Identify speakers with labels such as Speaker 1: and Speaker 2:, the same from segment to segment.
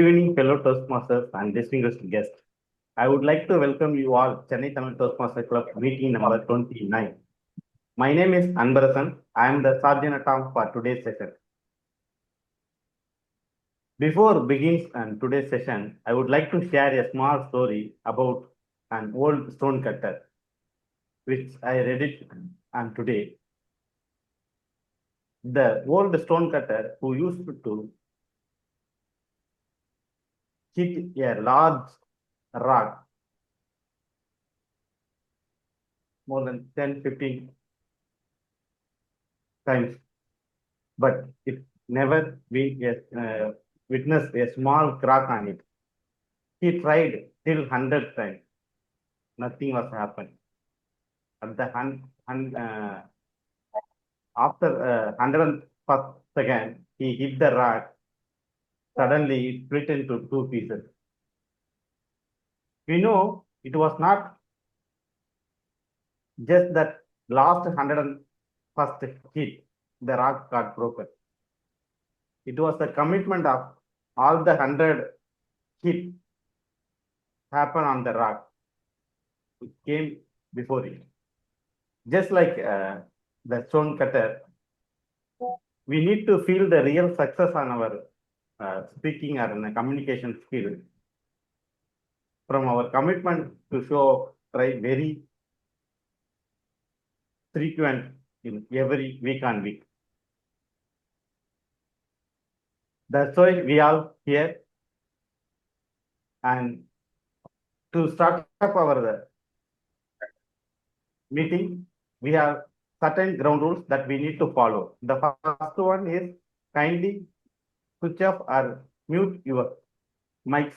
Speaker 1: Good evening, fellow Toastmasters and distinguished guests. I would like to welcome you all Chennai Tamil Toastmaster Club meeting number 29. My name is Untitled. I am the Sergeant at Arms for today's session. Before begins today's session, I would like to share a small story about an old stone cutter, which I read it and today. The old stone cutter who used to hit a large rock more than 10-15 times, but it never witnessed a small crack on it. He tried till 100 times. Nothing was happened. At the after 101st second, he hit the rock. Suddenly, it split into two pieces. We know it was not just that last 101st hit, the rock got broken. It was the commitment of all the 100 hit happen on the rock. It came before it. Just like the stone cutter, we need to feel the real success on our speaking or in a communication skill from our commitment to show try very frequent in every week on week. That's why we are here. And to start up our meeting, we have certain ground rules that we need to follow. The first one is kindly switch off or mute your mics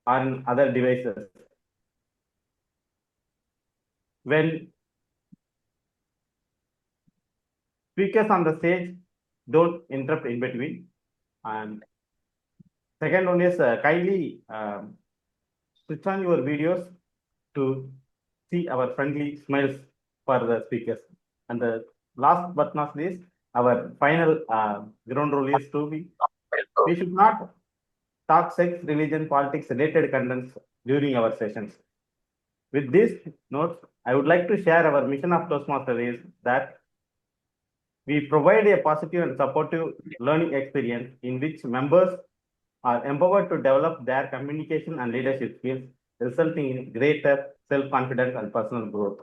Speaker 1: on other devices. When speakers on the stage, don't interrupt in between. And second one is kindly switch on your videos to see our friendly smiles for the speakers. And the last but not least, our final ground rule is we should not talk sex, religion, politics related contents during our sessions. With these notes, I would like to share our mission of Toastmaster is that we provide a positive and supportive learning experience in which members are empowered to develop their communication and leadership skills, resulting in greater self-confidence and personal growth.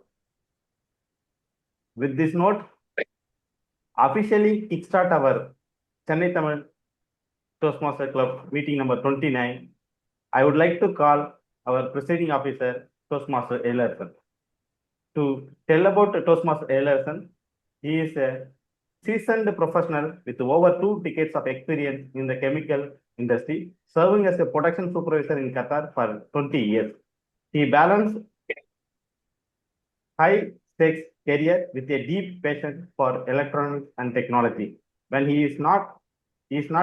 Speaker 1: With this note, officially kickstart our Chennai Tamil Toastmaster Club meeting number 29. I would like to call our presiding officer, Toastmaster Ezhilarasan. To tell about Toastmaster Ezhilarasan, he is a seasoned professional with over 2 decades of experience in the chemical industry, serving as a production supervisor in Qatar for 20 years. He balanced high stakes career with a deep passion for electronics and technology. When he is not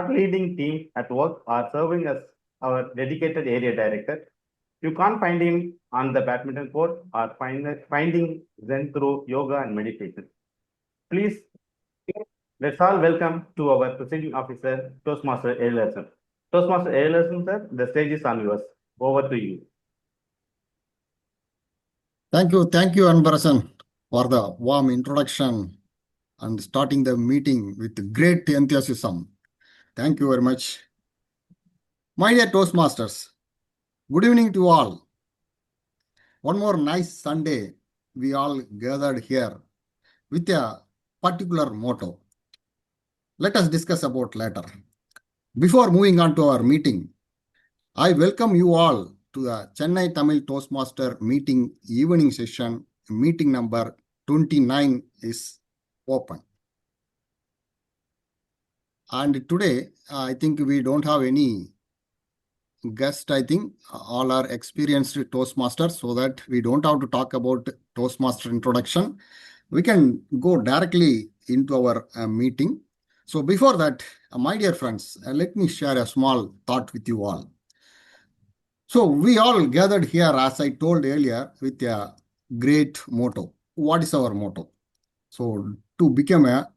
Speaker 1: leading teams at work or serving as our dedicated area director, you can't find him on the badminton court or finding Zen through yoga and meditation. Please, let's all welcome to our presiding officer, Toastmaster Ezhilarasan. Toastmaster Ezhilarasan, sir, the stage is on yours. Over to you.
Speaker 2: Thank you, Anbarasan, for the warm introduction and starting the meeting with great enthusiasm. Thank you very much. My dear Toastmasters, good evening to all. One more nice Sunday, we all gathered here with a particular motto. Let us discuss about later. Before moving on to our meeting, I welcome you all to the Chennai Tamil Toastmaster meeting evening session. Meeting number 29 is open. And today, I think we don't have any guest. I think all are experienced Toastmasters, so that we don't have to talk about Toastmaster introduction. We can go directly into our meeting. So before that, my dear friends, let me share a small thought with you all. So we all gathered here, as I told earlier, with a great motto. What is our motto? So to become a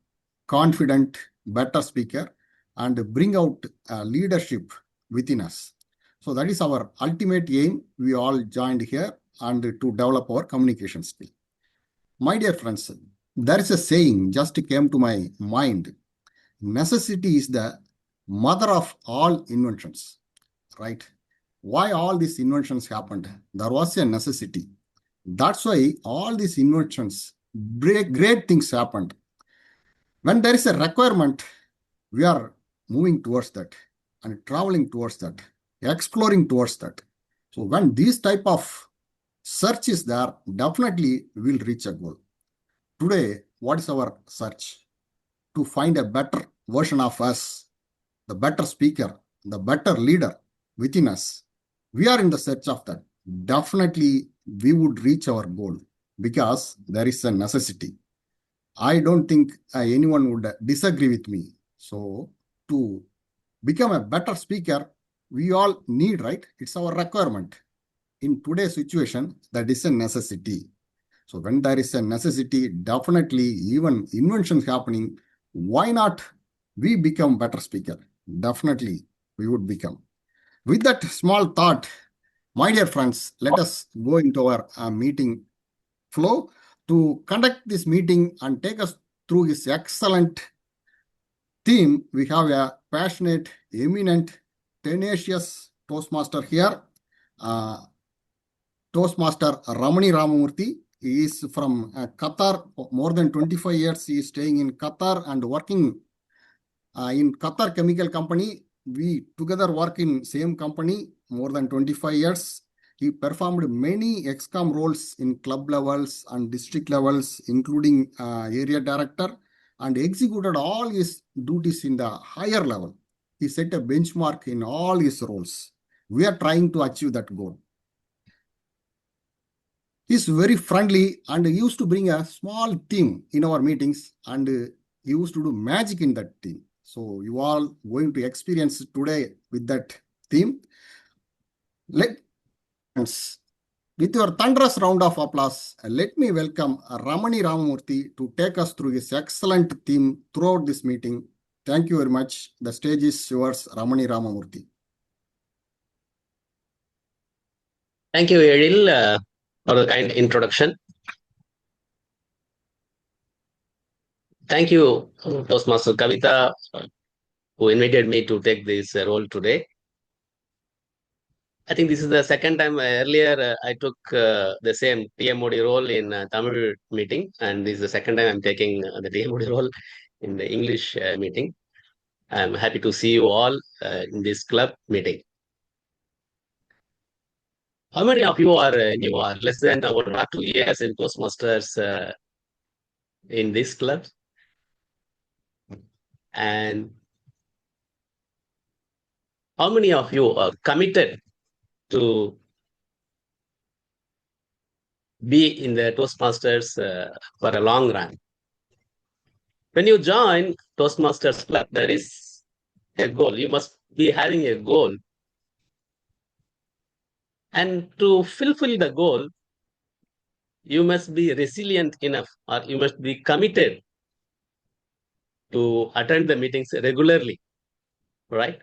Speaker 2: confident, better speaker and bring out leadership within us. So that is our ultimate aim. We all joined here and to develop our communication skill. My dear friends, there is a saying just came to my mind. Necessity is the mother of all inventions, right? Why all these inventions happened? There was a necessity. That's why all these inventions, great things happened. When there is a requirement, we are moving towards that and traveling towards that, exploring towards that. So when this type of search is there, definitely we will reach a goal. Today, what is our search? To find a better version of us, the better speaker, the better leader within us. We are in the search of that. Definitely, we would reach our goal because there is a necessity. I don't think anyone would disagree with me. So, to become a better speaker, we all need, right? It's our requirement. In today's situation, that is a necessity. So when there is a necessity, definitely even inventions happening, why not we become better speaker? Definitely we would become. With that small thought, my dear friends, let us go into our meeting flow to conduct this meeting and take us through this excellent theme. We have a passionate, eminent, tenacious Toastmaster here. Toastmaster Ramani Ramamoorthy. He is from Qatar. More than 25 years he is staying in Qatar and working in Qatar Chemical Company. We together work in same company more than 25 years. He performed many excom roles in club levels and district levels, including area director, and executed all his duties in the higher level. He set a benchmark in all his roles. We are trying to achieve that goal. He's very friendly and he used to bring a small team in our meetings and he used to do magic in that team. So you all going to experience today with that theme. With your thunderous round of applause, let me welcome Ramani Ramamoorthy to take us through his excellent theme throughout this meeting. Thank you very much. The stage is yours, Ramani Ramamoorthy.
Speaker 3: Thank you, Ezhil, for the kind introduction. Thank you, Toastmaster Kavitha, who invited me to take this role today. I think this is the second time. Earlier, I took the same TMOD role in Tamil meeting, and this is the second time I'm taking the TMOD role in the English meeting. I'm happy to see you all in this club meeting. How many of you are new or less than 1 or 2 years in Toastmasters in this club? And how many of you are committed to be in the Toastmasters for a long run? When you join Toastmasters club, there is a goal. You must be having a goal. And to fulfill the goal, you must be resilient enough or you must be committed to attend the meetings regularly, right?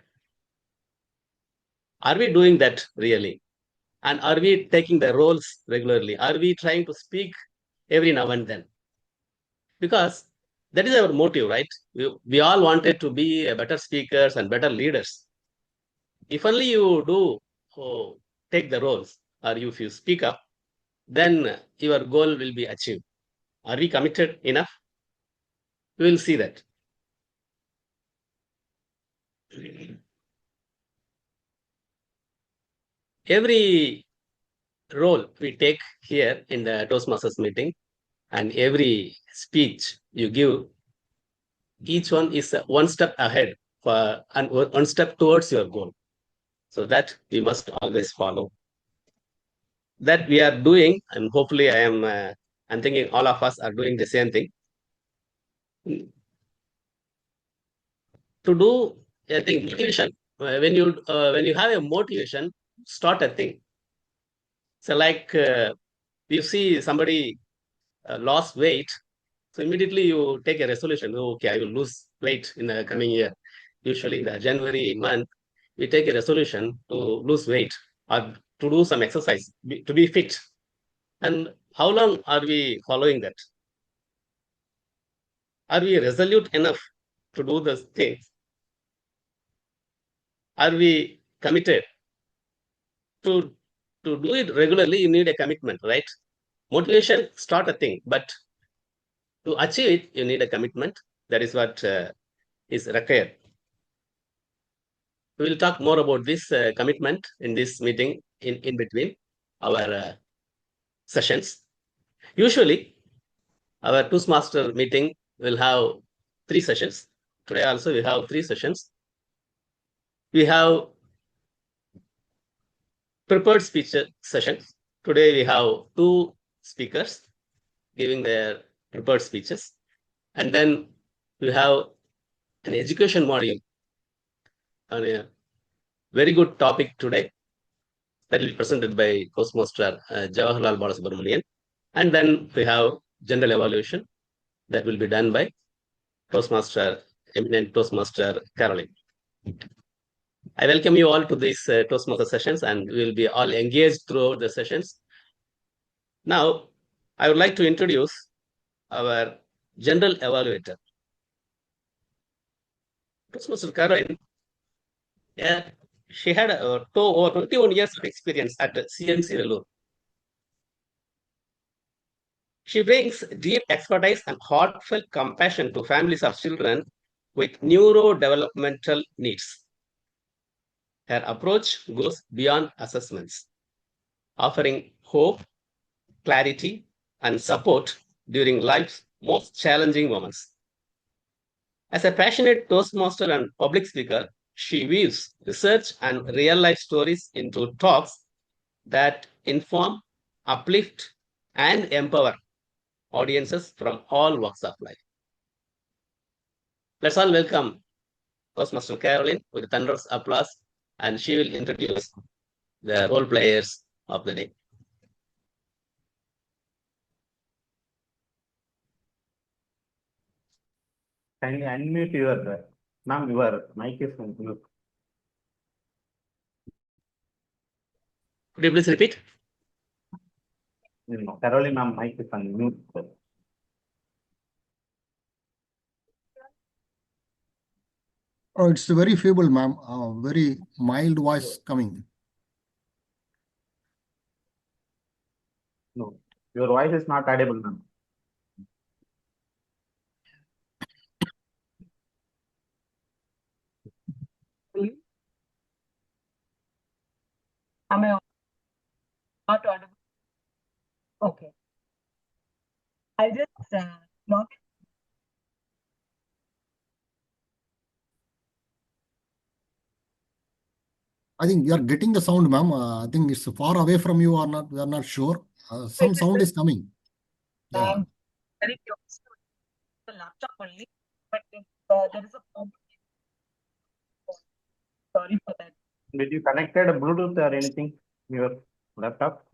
Speaker 3: Are we doing that really? And are we taking the roles regularly? Are we trying to speak every now and then? Because that is our motive, right? We all wanted to be better speakers and better leaders. If only you do take the roles or if you speak up, then your goal will be achieved. Are we committed enough? We will see that. Every role we take here in the Toastmasters meeting and every speech you give, each one is one step ahead and one step towards your goal. So that we must always follow. That we are doing, and hopefully I'm thinking all of us are doing the same thing. To do a thing, motivation. When you have a motivation, start a thing. So like you see somebody lost weight, so immediately you take a resolution. Okay, I will lose weight in the coming year. Usually in the January month, we take a resolution to lose weight or to do some exercise, to be fit. And how long are we following that? Are we resolute enough to do those things? Are we committed? To do it regularly, you need a commitment, right? Motivation, start a thing, but to achieve it, you need a commitment. That is what is required. We will talk more about this commitment in this meeting in between our sessions. Usually, our Toastmaster meeting will have 3 sessions. Today also we have 3 sessions. We have prepared speech sessions. Today we have 2 speakers giving their prepared speeches. And then we have an education module on a very good topic today that will be presented by Toastmaster Jawaharlal Balasubramanian. And then we have general evaluation that will be done by Toastmaster, eminent Toastmaster Caroline. I welcome you all to these Toastmaster sessions, and we will be all engaged throughout the sessions. Now, I would like to introduce our general evaluator. Toastmaster Caroline, she had over 21 years of experience at CMC Vellore. She brings deep expertise and heartfelt compassion to families of children with neurodevelopmental needs. Her approach goes beyond assessments, offering hope, clarity, and support during life's most challenging moments. As a passionate Toastmaster and public speaker, she weaves research and real-life stories into talks that inform, uplift, and empower audiences from all walks of life. Let's all welcome Toastmaster Caroline with thunderous applause, and she will introduce the role players of the day.
Speaker 1: Kindly unmute your, ma'am, your mic is on mute.
Speaker 3: Could you please repeat?
Speaker 1: No, Caroline, ma'am, mic is on mute.
Speaker 2: Oh, it's very feeble, ma'am. Very mild voice coming.
Speaker 1: No, your voice is not audible, ma'am.
Speaker 4: Am I not audible? Okay. I'll just log in.
Speaker 2: I think you are getting the sound, ma'am. I think it's far away from you or not. We are not sure. Some sound is coming. Yeah.
Speaker 4: I'm very close to the laptop only, but if there is a problem, sorry for that.
Speaker 1: Did you connected a Bluetooth or anything in your laptop?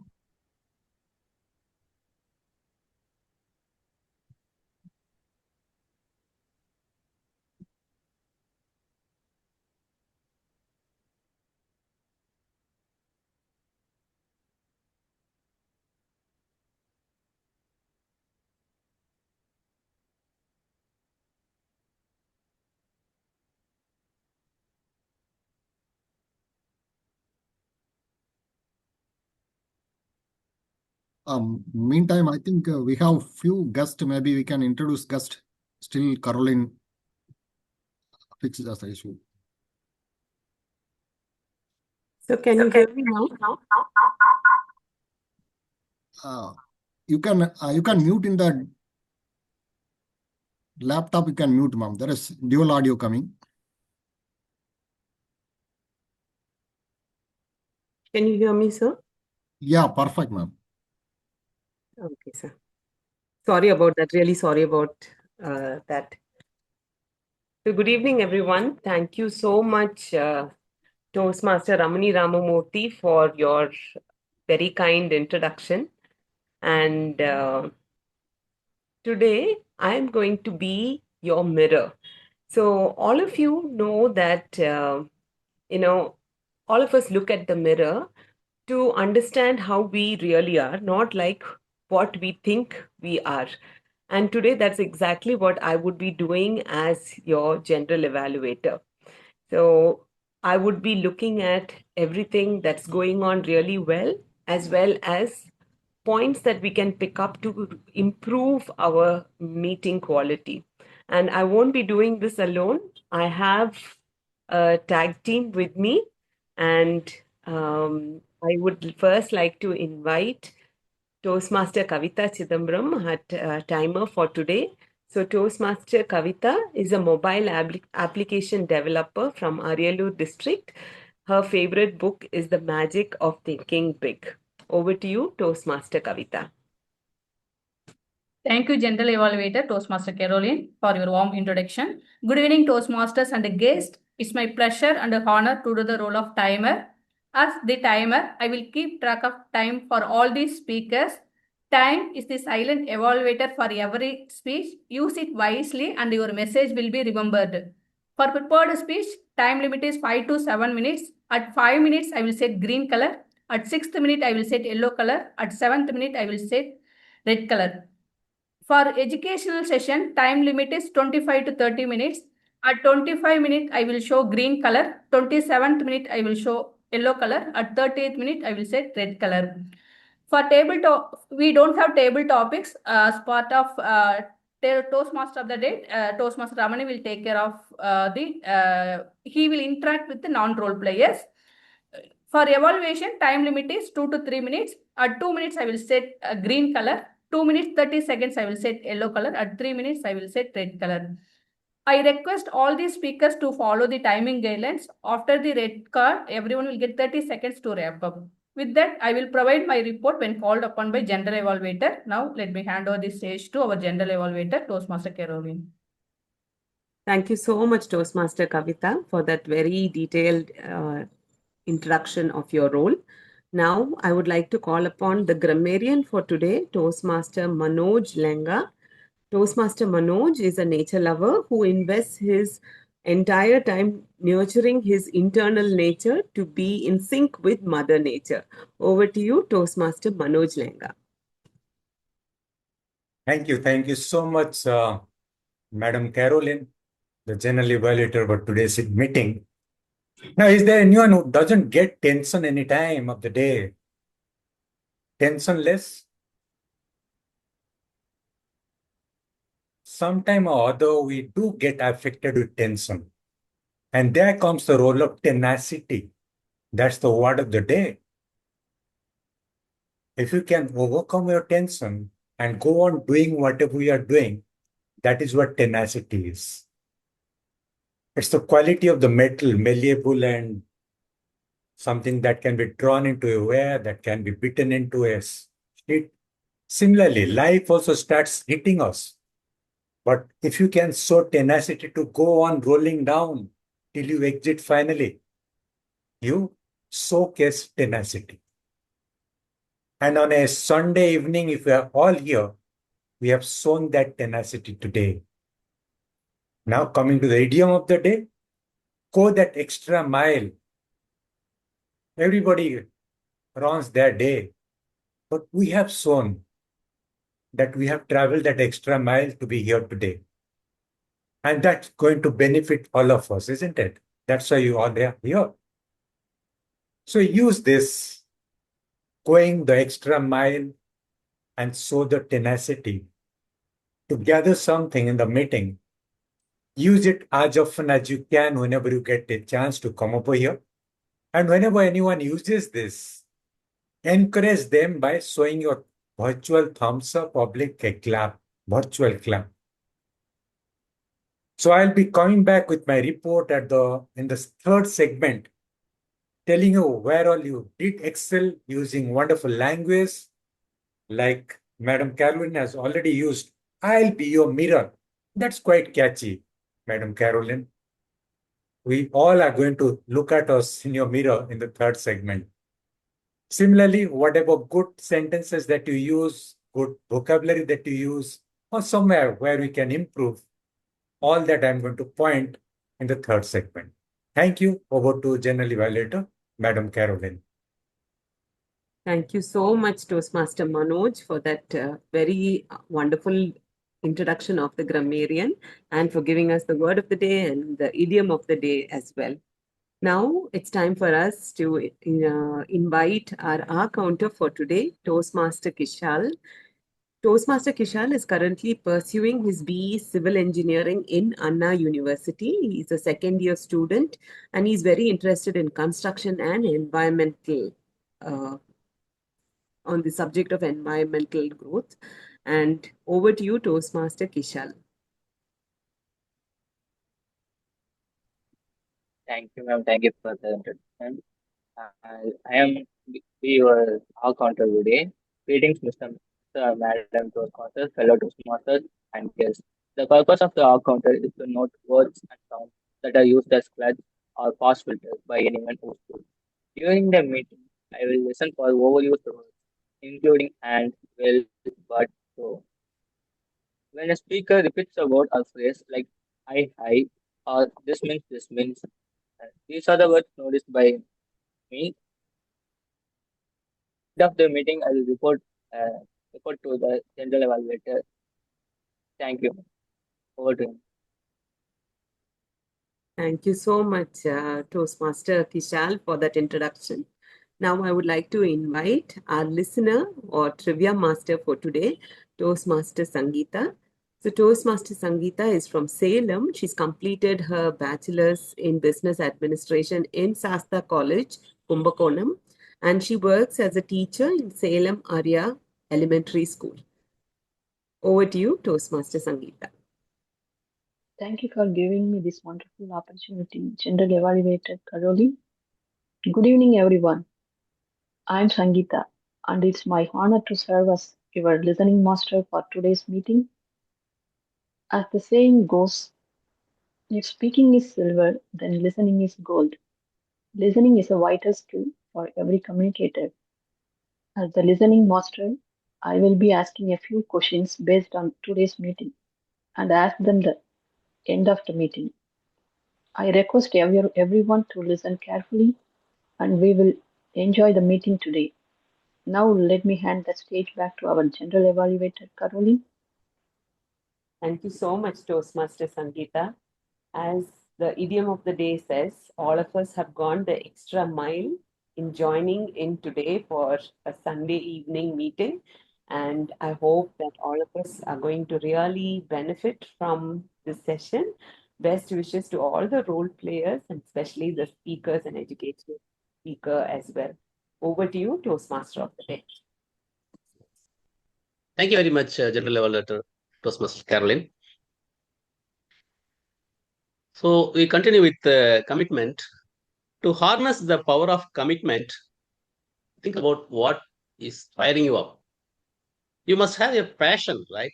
Speaker 2: Meantime, I think we have few guests. Maybe we can introduce guest. Still, Caroline fixes the issue.
Speaker 4: So can you hear me now?
Speaker 2: You can mute in the laptop. You can mute, ma'am. There is dual audio coming.
Speaker 4: Can you hear me, sir?
Speaker 2: Yeah, perfect, ma'am.
Speaker 4: Okay, sir. Sorry about that. Really sorry about that. So good evening, everyone. Thank you so much, Toastmaster Ramani Ramamoorthy, for your very kind introduction. And today I am going to be your mirror. So all of you know that all of us look at the mirror to understand how we really are, not like what we think we are. And today, that's exactly what I would be doing as your general evaluator. So I would be looking at everything that's going on really well as points that we can pick up to improve our meeting quality. And I won't be doing this alone. I have a tag team with me, and I would first like to invite Toastmaster Kavitha Chidambaram, her timer for today. So Toastmaster Kavitha is a mobile application developer from Ariyalur district. Her favorite book is The Magic of Thinking Big. Over to you, Toastmaster Kavitha.
Speaker 5: Thank you, General Evaluator Toastmaster Caroline, for your warm introduction. Good evening, Toastmasters and guests. It's my pleasure and honor to do the role of timer. As the timer, I will keep track of time for all these speakers. Time is the silent evaluator for every speech. Use it wisely and your message will be remembered. For prepared speech, time limit is 5 to 7 minutes. At 5 minutes, I will set green color. At 6th minute, I will set yellow color. At 7th minute, I will set red color. For educational session, time limit is 25 to 30 minutes. At 25 minutes, I will show green color. 27th minute, I will show yellow color. At 30th minute, I will set red color. For we don't have table topics as part of Toastmaster of the day. Toastmaster Ramani will take care of he will interact with the non-role players. For evaluation, time limit is 2 to 3 minutes. At 2 minutes, I will set a green color. 2 minutes, 30 seconds, I will set yellow color. At 3 minutes, I will set red color. I request all the speakers to follow the timing guidelines. After the red card, everyone will get 30 seconds to wrap up. With that, I will provide my report when called upon by General Evaluator. Now, let me hand over the stage to our General Evaluator, Toastmaster Caroline.
Speaker 4: Thank you so much, Toastmaster Kavitha, for that very detailed introduction of your role. Now, I would like to call upon the grammarian for today, Toastmaster Manoj Lenga. Toastmaster Manoj is a nature lover who invests his entire time nurturing his internal nature to be in sync with Mother Nature. Over to you, Toastmaster Manoj Lenga.
Speaker 6: Thank you. Thank you so much, Madam Caroline, the General Evaluator for today's meeting. Now, is there anyone who doesn't get tension any time of the day? Tensionless? Sometime or other, we do get affected with tension. And there comes the role of tenacity. That's the word of the day. If you can overcome your tension and go on doing whatever you are doing, that is what tenacity is. It's the quality of the metal, malleable and something that can be drawn into a wire, that can be bitten into a sheet. Similarly, life also starts hitting us. But if you can show tenacity to go on rolling down till you exit finally, you showcase tenacity. And on a Sunday evening, if we are all here, we have shown that tenacity today. Now coming to the idiom of the day, go that extra mile. Everybody runs their day, but we have shown that we have traveled that extra mile to be here today. And that's going to benefit all of us, isn't it? That's why you all are here. So use this, going the extra mile, and show the tenacity to gather something in the meeting. Use it as often as you can whenever you get a chance to come over here. And whenever anyone uses this, encourage them by showing your virtual thumbs up, public a clap, virtual clap. So I'll be coming back with my report in the third segment, telling you where all you did excel using wonderful language, like Madam Caroline has already used, I'll be your mirror. That's quite catchy, Madam Caroline. We all are going to look at us in your mirror in the third segment. Similarly, whatever good sentences that you use, good vocabulary that you use, or somewhere where we can improve, all that I'm going to point in the third segment. Thank you. Over to General Evaluator, Madam Caroline.
Speaker 4: Thank you so much, Toastmaster Manoj, for that very wonderful introduction of the grammarian and for giving us the word of the day and the idiom of the day as well. Now it's time for us to invite our counter for today, Toastmaster Kishal. Toastmaster Kishal is currently pursuing his BE Civil Engineering in Anna University. He's a second-year student and he's very interested in construction and environmental on the subject of environmental growth. And over to you, Toastmaster Kishal.
Speaker 7: Thank you, ma'am. Thank you for the introduction. I am your hall counter today. Greetings, Madam Toastmasters, fellow Toastmasters, and guests. The purpose of the hall counter is to note words and sounds that are used as clutch or fast filters by anyone who speaks. During the meeting, I will listen for overused words, including and, will, but, so. When a speaker repeats a word or phrase like I, or this means, these are the words noticed by me. End of the meeting, I will report to the general evaluator. Thank you. Over to him.
Speaker 4: Thank you so much, Toastmaster Kishal, for that introduction. Now I would like to invite our listener or trivia master for today, Toastmaster Sangeeta. So Toastmaster Sangeeta is from Salem. She's completed her bachelor's in business administration in Shasta College, Kumbakonam, and she works as a teacher in Salem Area Elementary School. Over to you, Toastmaster Sangeeta.
Speaker 8: Thank you for giving me this wonderful opportunity, General Evaluator Caroline. Good evening, everyone. I'm Sangeeta, and it's my honor to serve as your listening master for today's meeting. As the saying goes, if speaking is silver, then listening is gold. Listening is a vital skill for every communicator. As the listening master, I will be asking a few questions based on today's meeting and ask them the end of the meeting. I request everyone to listen carefully and we will enjoy the meeting today. Now let me hand the stage back to our General Evaluator, Caroline.
Speaker 4: Thank you so much, Toastmaster Sangeeta. As the idiom of the day says, all of us have gone the extra mile in joining in today for a Sunday evening meeting. And I hope that all of us are going to really benefit from this session. Best wishes to all the role players and especially the speakers and educational speaker as well. Over to you, Toastmaster of the day.
Speaker 3: Thank you very much, General Evaluator Toastmaster Caroline. So we continue with commitment. To harness the power of commitment, think about what is firing you up. You must have a passion, right?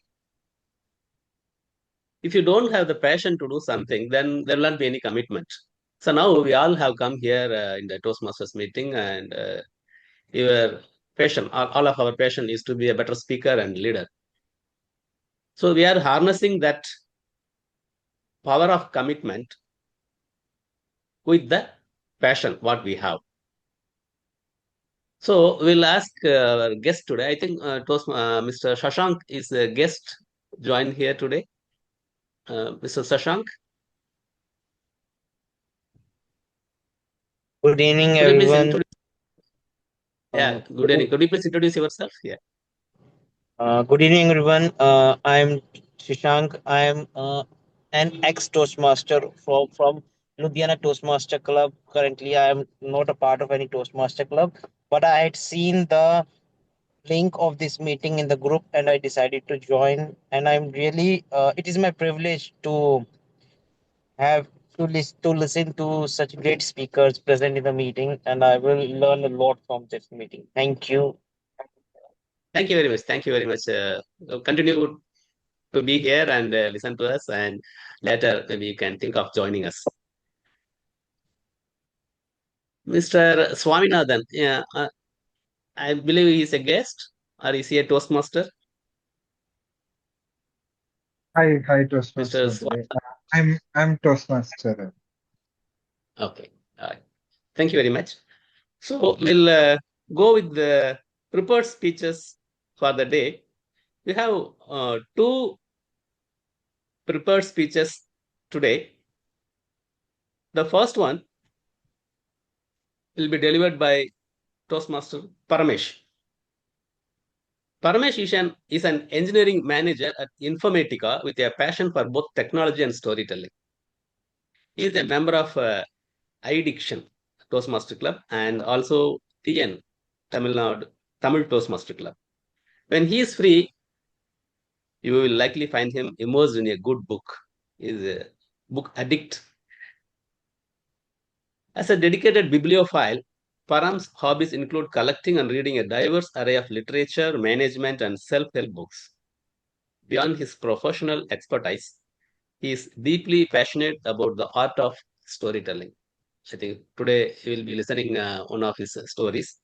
Speaker 3: If you don't have the passion to do something, then there will not be any commitment. So now we all have come here in the Toastmasters meeting, and your passion, all of our passion is to be a better speaker and leader. So we are harnessing that power of commitment with the passion what we have. So we'll ask our guest today. I think Mr. Shashank is a guest joined here today. Mr. Shashank.
Speaker 9: Good evening,
Speaker 3: Could you please
Speaker 9: everyone.
Speaker 3: introduce? Yeah, good evening. Could you please introduce yourself? Yeah.
Speaker 9: Good evening, everyone. I'm Shashank. I'm an ex-Toastmaster from Ludhiana Toastmaster Club. Currently, I am not a part of any Toastmaster Club, but I had seen the link of this meeting in the group, and I decided to join. And I'm really, it is my privilege to have to listen to such great speakers present in the meeting, and I will learn a lot from this meeting. Thank you.
Speaker 3: Thank you very much. Thank you very much. Continue to be here and listen to us, and later maybe you can think of joining us. Mr. Swaminathan, yeah, I believe he is a guest, or is he a Toastmaster?
Speaker 10: Hi,
Speaker 3: Mr.
Speaker 10: Toastmaster.
Speaker 3: Swaminathan.
Speaker 10: I'm Toastmaster.
Speaker 3: Okay. Thank you very much. So we'll go with the prepared speeches for the day. We have two prepared speeches today. The first one will be delivered by Toastmaster Paramesh. Paramesh is an engineering manager at Informatica with a passion for both technology and storytelling. He is a member of iDiction Toastmaster Club and also TN Tamil Toastmaster Club. When he is free, you will likely find him immersed in a good book. He is a book addict. As a dedicated bibliophile, Param's hobbies include collecting and reading a diverse array of literature, management, and self-help books. Beyond his professional expertise, he is deeply passionate about the art of storytelling. I think today he will be listening one of his stories.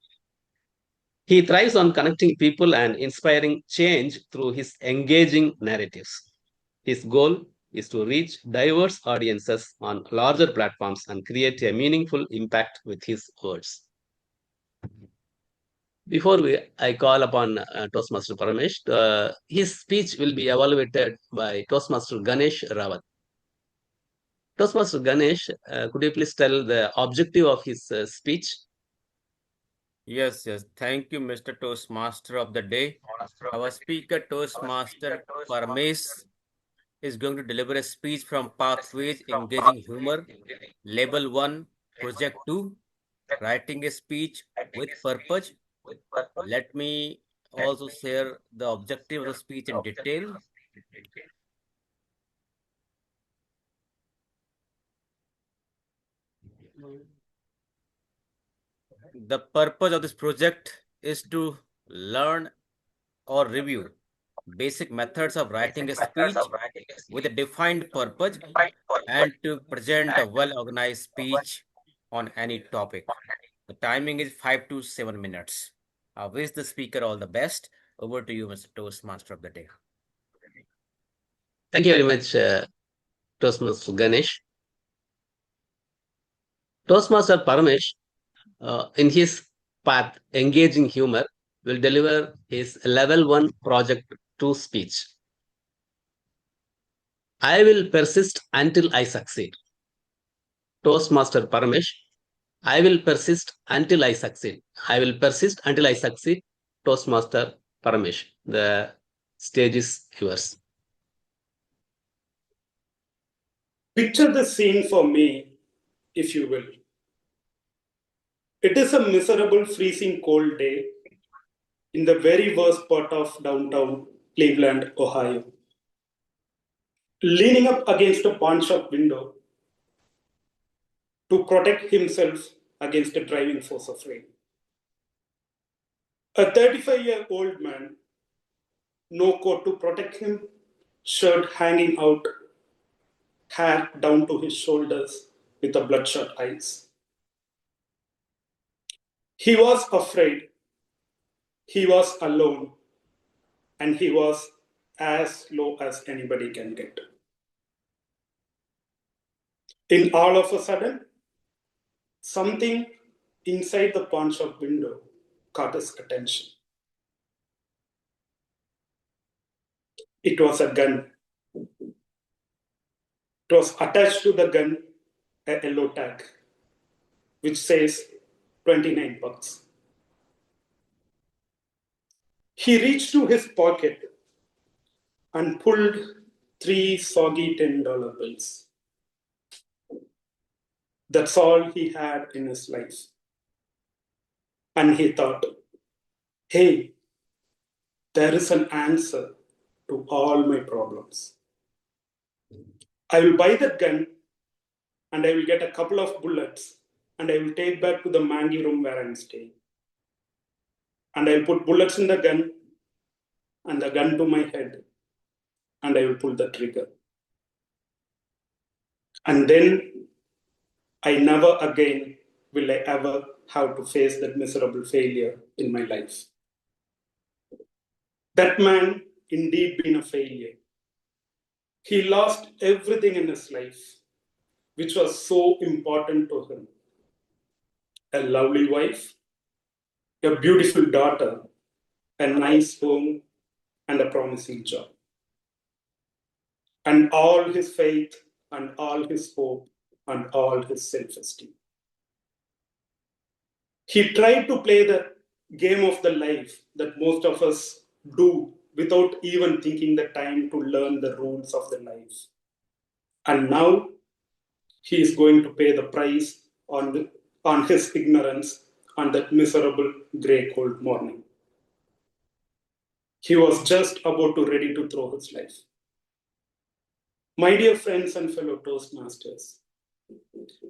Speaker 3: He thrives on connecting people and inspiring change through his engaging narratives. His goal is to reach diverse audiences on larger platforms and create a meaningful impact with his words. Before I call upon Toastmaster Paramesh, his speech will be evaluated by Toastmaster Ganesh Rawat. Toastmaster Ganesh, could you please tell the objective of his speech?
Speaker 10: Yes. Thank you, Mr. Toastmaster of the day. Our speaker, Toastmaster Parmesh, is going to deliver a speech from Pathways Engaging Humor, Level 1, Project 2, Writing a Speech with Purpose. Let me also share the objective of the speech in detail. The purpose of this project is to learn or review basic methods of writing a speech with a defined purpose and to present a well-organized speech on any topic. The timing is 5 to 7 minutes. I wish the speaker all the best. Over to you, Mr. Toastmaster of the day.
Speaker 3: Thank you very much, Toastmaster Ganesh. Toastmaster Paramesh, in his path, Engaging Humor, will deliver his Level 1 Project 2 speech. I will persist until I succeed. Toastmaster Paramesh, I will persist until I succeed. I will persist until I succeed. Toastmaster Paramesh, the stage is yours.
Speaker 11: Picture the scene for me, if you will. It is a miserable, freezing cold day in the very worst part of downtown Cleveland, Ohio. Leaning up against a pawn shop window to protect himself against the driving force of rain. A 35-year-old man, no coat to protect him, shirt hanging out, hair down to his shoulders with a bloodshot eyes. He was afraid, he was alone, and he was as low as anybody can get. In all of a sudden, something inside the pawn shop window caught his attention. It was a gun. It was attached to the gun a yellow tag, which says 29 bucks. He reached to his pocket and pulled 3 soggy $10 bills. That's all he had in his life. And he thought, hey, there is an answer to all my problems. I will buy that gun and I will get a couple of bullets and I will take back to the mangy room where I'm staying. And I will put bullets in the gun and the gun to my head and I will pull the trigger. And then I never again will I ever have to face that miserable failure in my life. That man indeed been a failure. He lost everything in his life. which was so important to him. A lovely wife, a beautiful daughter, a nice home, and a promising job. And all his faith, and all his hope, and all his self-esteem. He tried to play the game of the life that most of us do without even taking the time to learn the rules of the life. And now he is going to pay the price on his ignorance on that miserable grey cold morning. He was just about to ready to throw his life. My dear friends and fellow Toastmasters,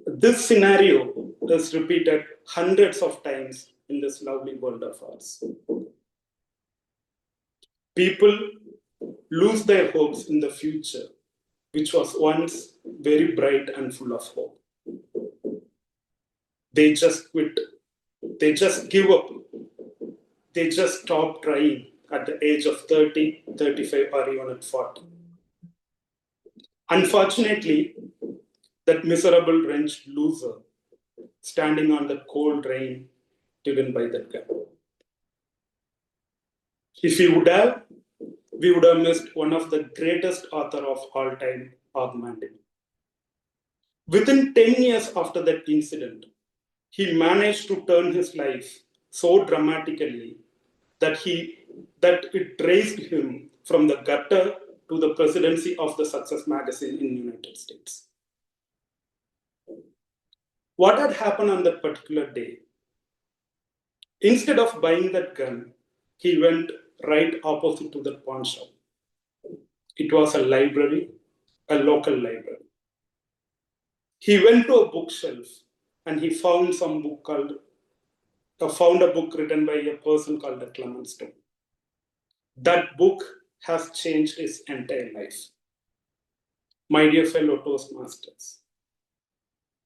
Speaker 11: this scenario is repeated hundreds of times in this lovely world of ours. People lose their hopes in the future, which was once very bright and full of hope. They just quit. They just give up. They just stop trying at the age of 30, 35, or even at 40. Unfortunately, that miserable wretched loser standing on the cold rain didn't buy that gun. If he would have, we would have missed one of the greatest author of all time, Ramani. Within 10 years after that incident, he managed to turn his life so dramatically that it raised him from the gutter to the presidency of the Success magazine in the United States. What had happened on that particular day? Instead of buying that gun, he went right opposite to the pawn shop. It was a library, a local library. He went to a bookshelf and he found a book written by a person called Clement Stone. That book has changed his entire life. My dear fellow Toastmasters,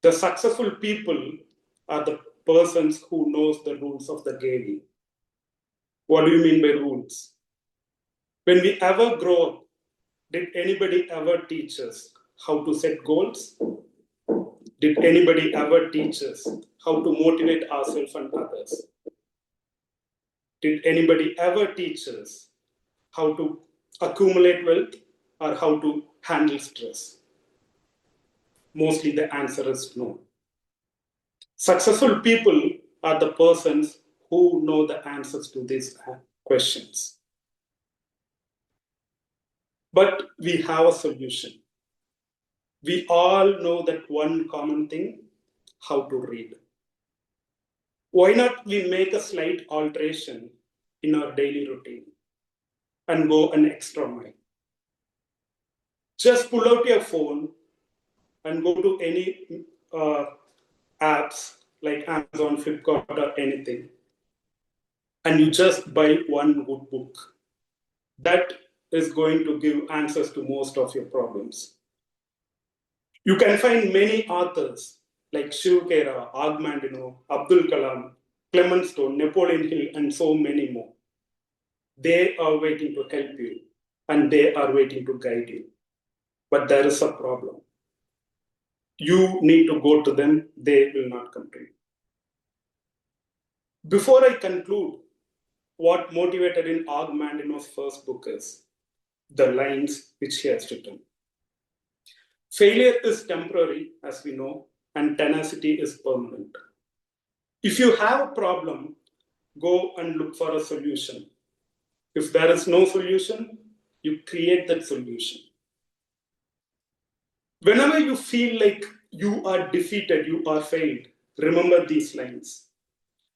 Speaker 11: the successful people are the persons who knows the rules of the game. What do you mean by rules? When we ever grow up, did anybody ever teach us how to set goals? Did anybody ever teach us how to motivate ourselves and others? Did anybody ever teach us how to accumulate wealth or how to handle stress? Mostly the answer is no. Successful people are the persons who know the answers to these questions. But we have a solution. We all know that one common thing, how to read. Why not we make a slight alteration in our daily routine and go an extra mile? Just pull out your phone and go to any apps like Amazon, Flipkart, or anything, and you just buy one good book. That is going to give answers to most of your problems. You can find many authors like Shiv Khera, Agmandino, Abdul Kalam, Clement Stone, Napoleon Hill, and so many more. They are waiting to help you, and they are waiting to guide you. But there is a problem. You need to go to them, they will not come to you. Before I conclude, what motivated in Agmandino's first book is the lines which he has written. Failure is temporary, as we know, and tenacity is permanent. If you have a problem, go and look for a solution. If there is no solution, you create that solution. Whenever you feel like you are defeated, you are failed, remember these lines.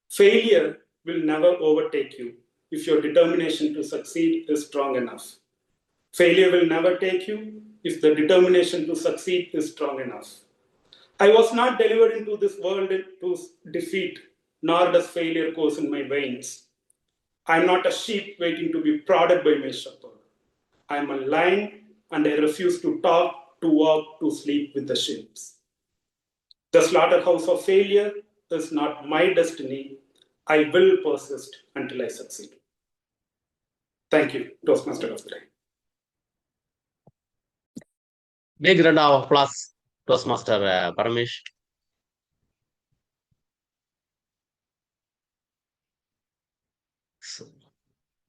Speaker 11: Failure will never overtake you if your determination to succeed is strong enough. Failure will never take you if the determination to succeed is strong enough. I was not delivered into this world to defeat, nor does failure course in my veins. I am not a sheep waiting to be prodded by my shepherd. I am a lion and I refuse to talk, to walk, to sleep with the sheep. The slaughterhouse of failure is not my destiny. I will persist until I succeed. Thank you, Toastmaster of the Day.
Speaker 3: Big round of applause. Toastmaster Paramesh. So,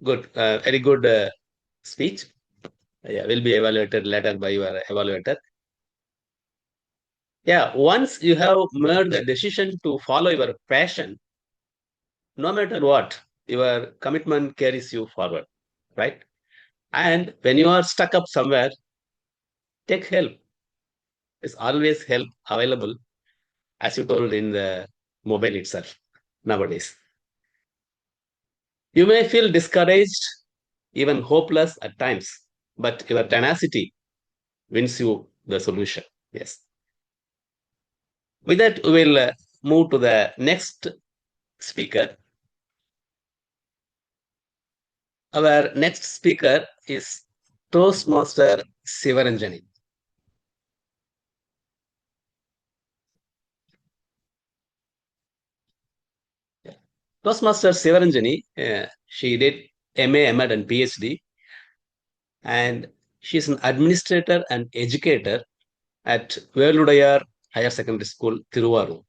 Speaker 3: good, very good speech. Yeah, will be evaluated later by your evaluator. Yeah, once you have made the decision to follow your passion, no matter what, your commitment carries you forward, right? And when you are stuck up somewhere, take help. There's always help available, as you told in the mobile itself nowadays. You may feel discouraged, even hopeless at times, but your tenacity wins you the solution. Yes. With that, we will move to the next speaker. Our next speaker is Toastmaster Sivaranjani. Toastmaster Sivaranjani, she did MA, MAd, and PhD, and she's an administrator and educator at Veludayar Higher Secondary School, Tiruvarur.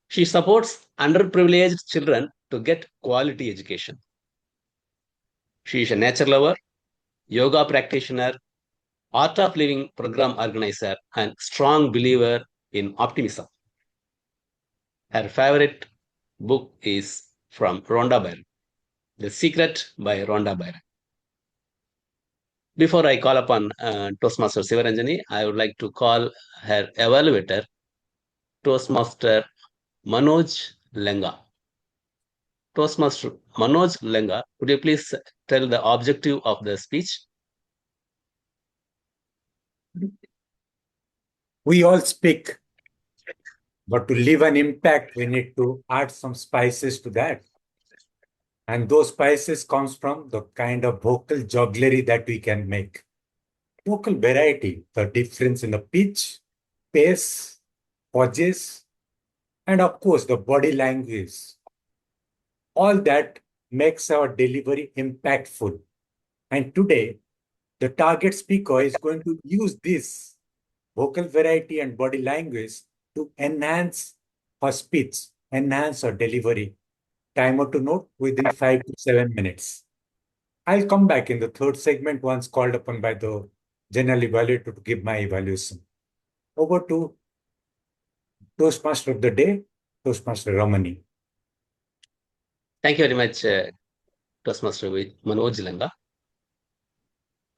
Speaker 3: She supports underprivileged children to get quality education. She is a nature lover, yoga practitioner, art of living program organizer, and strong believer in optimism. Her favorite book is from Rhonda Byrne, The Secret by Rhonda Byrne. Before I call upon Toastmaster Sivaranjani, I would like to call her evaluator, Toastmaster Manoj Lenga. Toastmaster Manoj Lenga, could you please tell the objective of the speech?
Speaker 6: We all speak, but to leave an impact, we need to add some spices to that. And those spices comes from the kind of vocal jugglery that we can make. Vocal variety, the difference in the pitch, pace, pauses, and of course the body language. All that makes our delivery impactful. And today, the target speaker is going to use this vocal variety and body language to enhance her speech, enhance her delivery. Timer to note within 5 to 7 minutes. I'll come back in the third segment once called upon by the general evaluator to give my evaluation. Over to Toastmaster of the day, Toastmaster Ramani.
Speaker 3: Thank you very much, Toastmaster Manoj Lenga.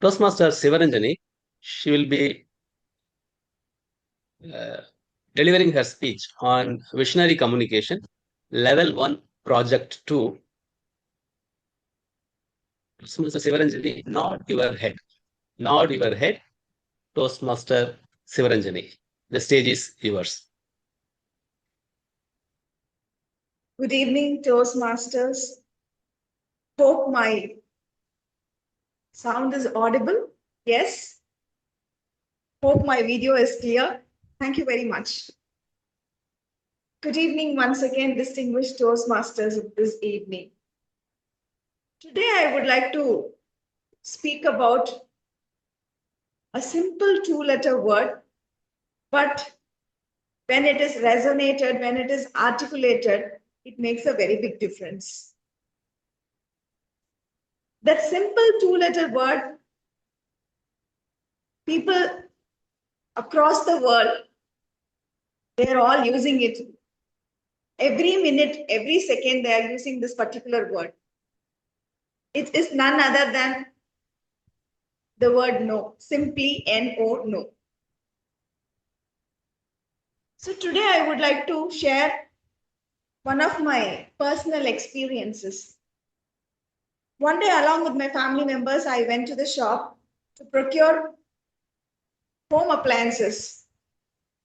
Speaker 3: Toastmaster Sivaranjani, she will be delivering her speech on visionary communication, level 1, project 2. Toastmaster Sivaranjani, nod your head. Nod your head, Toastmaster Sivaranjani. The stage is yours.
Speaker 12: Good evening, Toastmasters. Hope my sound is audible. Yes. Hope my video is clear. Thank you very much. Good evening once again, distinguished Toastmasters of this evening. Today I would like to speak about a simple two-letter word, but when it is resonated, when it is articulated, it makes a very big difference. That simple two-letter word, people across the world, they're all using it. Every minute, every second, they are using this particular word. It is none other than the word no, simply N-O, no. So today I would like to share one of my personal experiences. One day, along with my family members, I went to the shop to procure home appliances.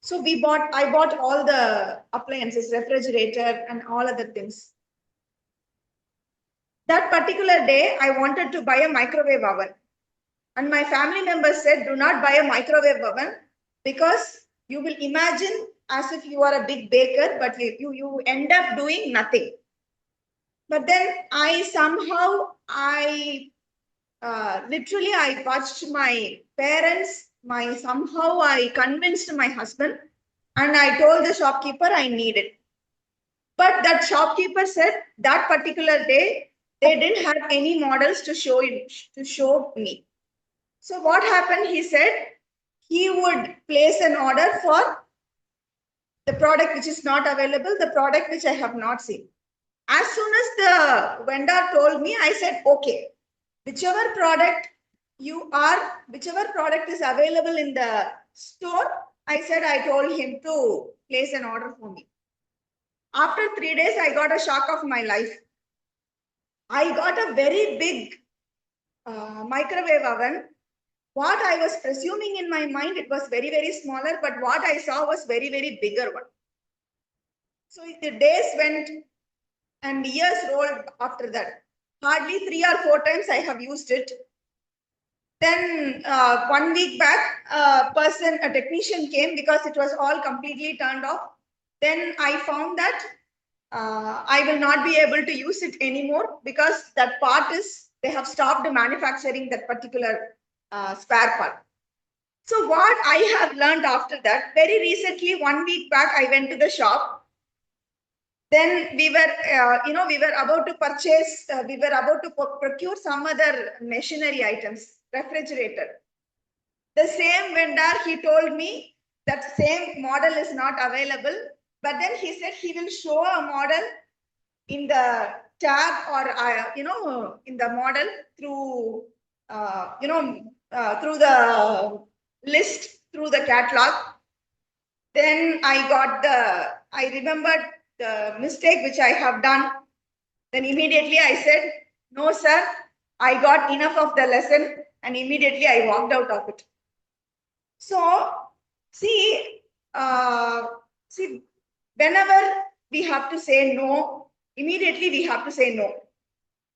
Speaker 12: So I bought all the appliances, refrigerator and all other things. That particular day, I wanted to buy a microwave oven. And my family members said, do not buy a microwave oven because you will imagine as if you are a big baker, but you end up doing nothing. But then literally I watched my parents somehow I convinced my husband and I told the shopkeeper I need it. But that shopkeeper said that particular day they didn't have any models to show me. So what happened? He said he would place an order for the product which is not available, the product which I have not seen. As soon as the vendor told me, I said, okay, whichever product is available in the store, I told him to place an order for me. After 3 days, I got a shock of my life. I got a very big microwave oven. What I was presuming in my mind, it was very, very smaller, but what I saw was very, very bigger one. So the days went and years rolled after that. Hardly 3 or 4 times I have used it. Then 1 week back, a technician came because it was all completely turned off. Then I found that I will not be able to use it anymore because that part they have stopped manufacturing that particular spare part. So what I have learned after that, very recently, 1 week back, I went to the shop. Then we were about to purchase, we were about to procure some other machinery items, refrigerator. The same vendor, he told me that same model is not available, but then he said he will show a model in the tab or, in the model through, through the list, through the catalog. Then I remembered the mistake which I have done. Then immediately I said, no, sir, I got enough of the lesson, and immediately I walked out of it. So, see, whenever we have to say no, immediately we have to say no.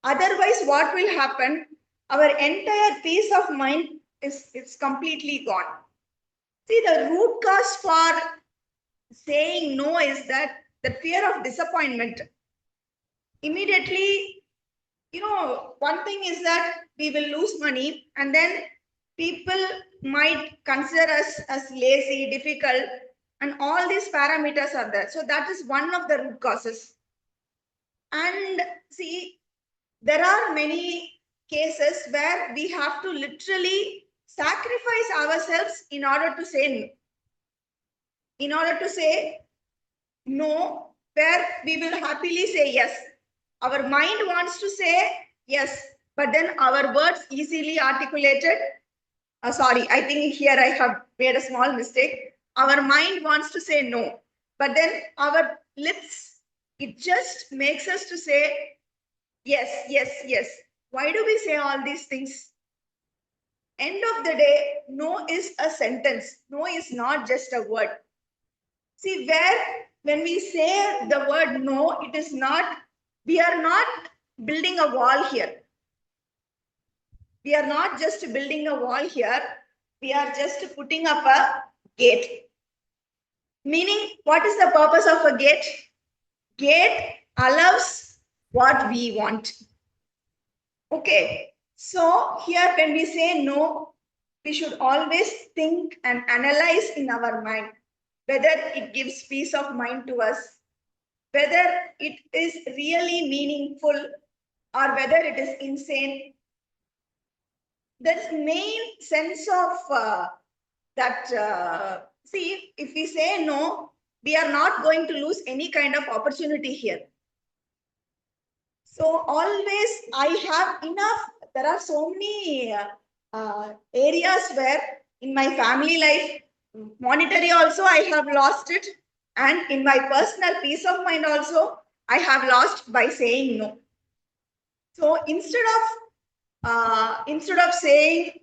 Speaker 12: Otherwise, what will happen? Our entire peace of mind is completely gone. See, the root cause for saying no is that the fear of disappointment. Immediately, one thing is that we will lose money, and then people might consider us as lazy, difficult, and all these parameters are there. So that is one of the root causes. And see, there are many cases where we have to literally sacrifice ourselves in order to say no. In order to say no, where we will happily say yes. Our mind wants to say yes, but then our words easily articulated. Sorry, I think here I have made a small mistake. Our mind wants to say no, but then our lips, it just makes us to say yes, yes, yes. Why do we say all these things? End of the day, no is a sentence. No is not just a word. See, when we say the word no, it is not, we are not building a wall here. We are not just building a wall here. We are just putting up a gate. Meaning, what is the purpose of a gate? Gate allows what we want. Okay. So here when we say no, we should always think and analyze in our mind whether it gives peace of mind to us, whether it is really meaningful, or whether it is insane. The main sense of see, if we say no, we are not going to lose any kind of opportunity here. So always I have enough, there are so many areas where in my family life, monetary also I have lost it, and in my personal peace of mind also I have lost by saying no. So instead of saying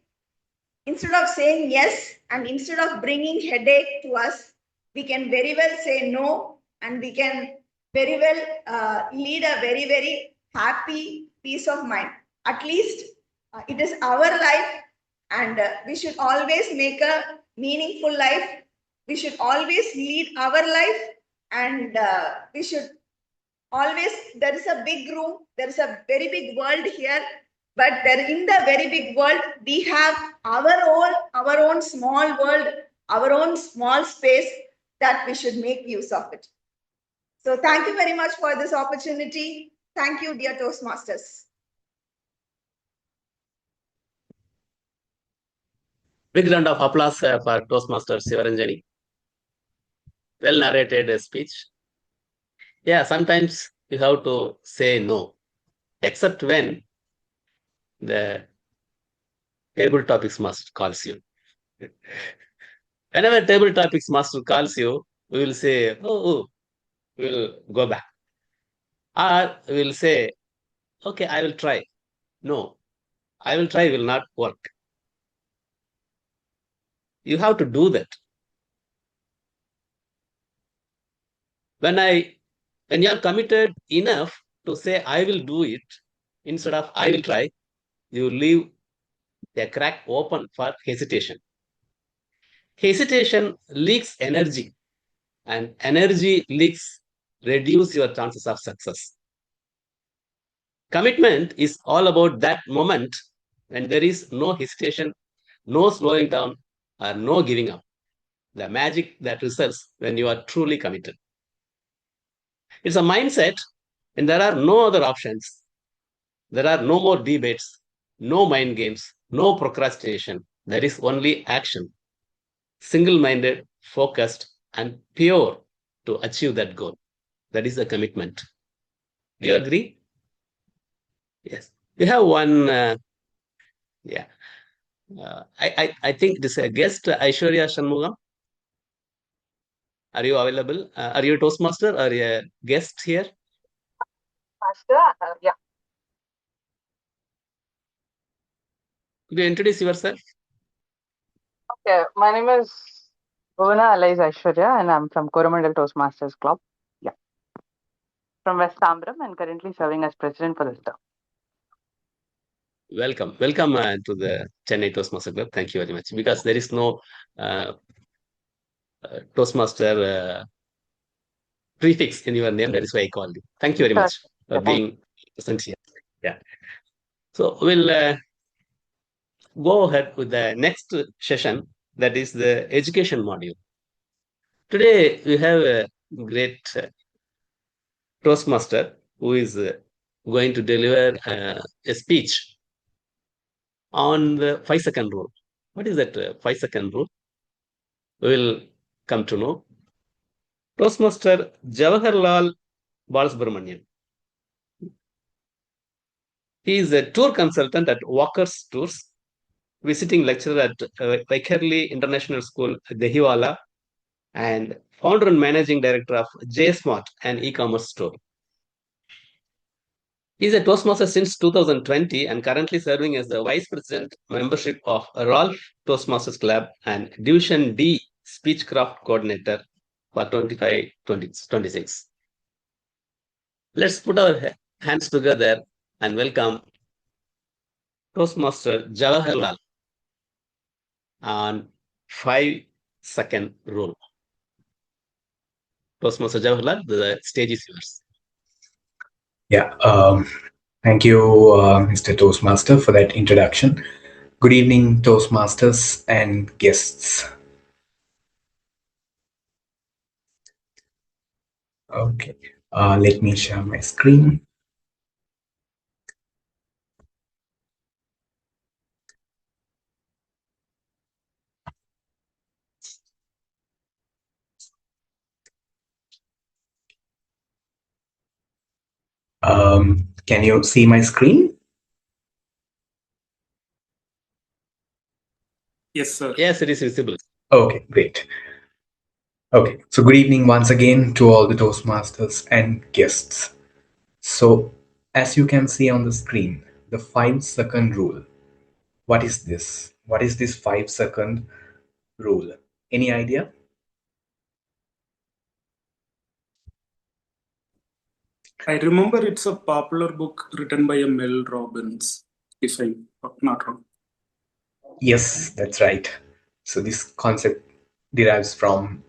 Speaker 12: yes, and instead of bringing headache to us, we can very well say no, and we can very well lead a very, very happy peace of mind. At least it is our life, and we should always make a meaningful life. We should always lead our life, and we should always, there is a big room, there is a very big world here. But there in the very big world, we have our own small world, our own small space that we should make use of it. So thank you very much for this opportunity. Thank you, dear Toastmasters.
Speaker 3: Big round of applause for Toastmasters Sivaranjani. Well narrated speech. Yeah, sometimes you have to say no, except when the table topics master calls you. Whenever table topics master calls you, we will say, oh, we will go back. Or we will say, okay, I will try. No, I will try will not work. You have to do that. When you are committed enough to say, I will do it, instead of I will try, you leave a crack open for hesitation. Hesitation leaks energy, and energy leaks reduce your chances of success. Commitment is all about that moment when there is no hesitation, no slowing down, or no giving up. The magic that results when you are truly committed. It's a mindset, and there are no other options. There are no more debates, no mind games, no procrastination. There is only action. Single-minded, focused, and pure to achieve that goal. That is the commitment. Do you agree? Yes. We have one, I think this is a guest, Aishwarya Shanmugam. Are you available? Are you a Toastmaster or a guest here?
Speaker 13: Master, yeah.
Speaker 3: Could you introduce yourself?
Speaker 13: Okay, my name is Bhuvana Alais Aishwarya, and I'm from Coromandel Toastmasters Club. Yeah. From West Tambram, and currently serving as president for this term.
Speaker 3: Welcome to the Chennai Toastmaster Club. Thank you very much. Because there is no Toastmaster prefix in your name, that is why I called you. Thank you very much for being present here. Yeah. So we'll go ahead with the next session, that is the education module. Today we have a great Toastmaster who is going to deliver a speech on the 5-second rule. What is that 5-second rule? We will come to know. Toastmaster Jawaharlal Balasubramanian. He is a tour consultant at Walker's Tours, visiting lecturer at Vaikarli International School, Dehiwala, and founder and managing director of JSmart, an e-commerce store. He is a Toastmaster since 2020 and currently serving as the Vice President membership of Rolf Toastmasters Club and Division D Speechcraft Coordinator for 25-26. Let's put our hands together and welcome Toastmaster Jawaharlal on 5-second rule. Toastmaster Jawaharlal, the stage is yours.
Speaker 6: Yeah, thank you, Mr. Toastmaster, for that introduction. Good evening, Toastmasters and guests. Okay, let me share my screen. Can you see my screen?
Speaker 11: Yes, sir.
Speaker 3: Yes, it is visible.
Speaker 6: Okay, great. Okay, so good evening once again to all the Toastmasters and guests. So, as you can see on the screen, the 5-second rule. What is this? What is this 5-second rule? Any idea?
Speaker 11: I remember it's a popular book written by a Mel Robbins, if I'm not wrong.
Speaker 6: Yes, that's right. So this concept derives from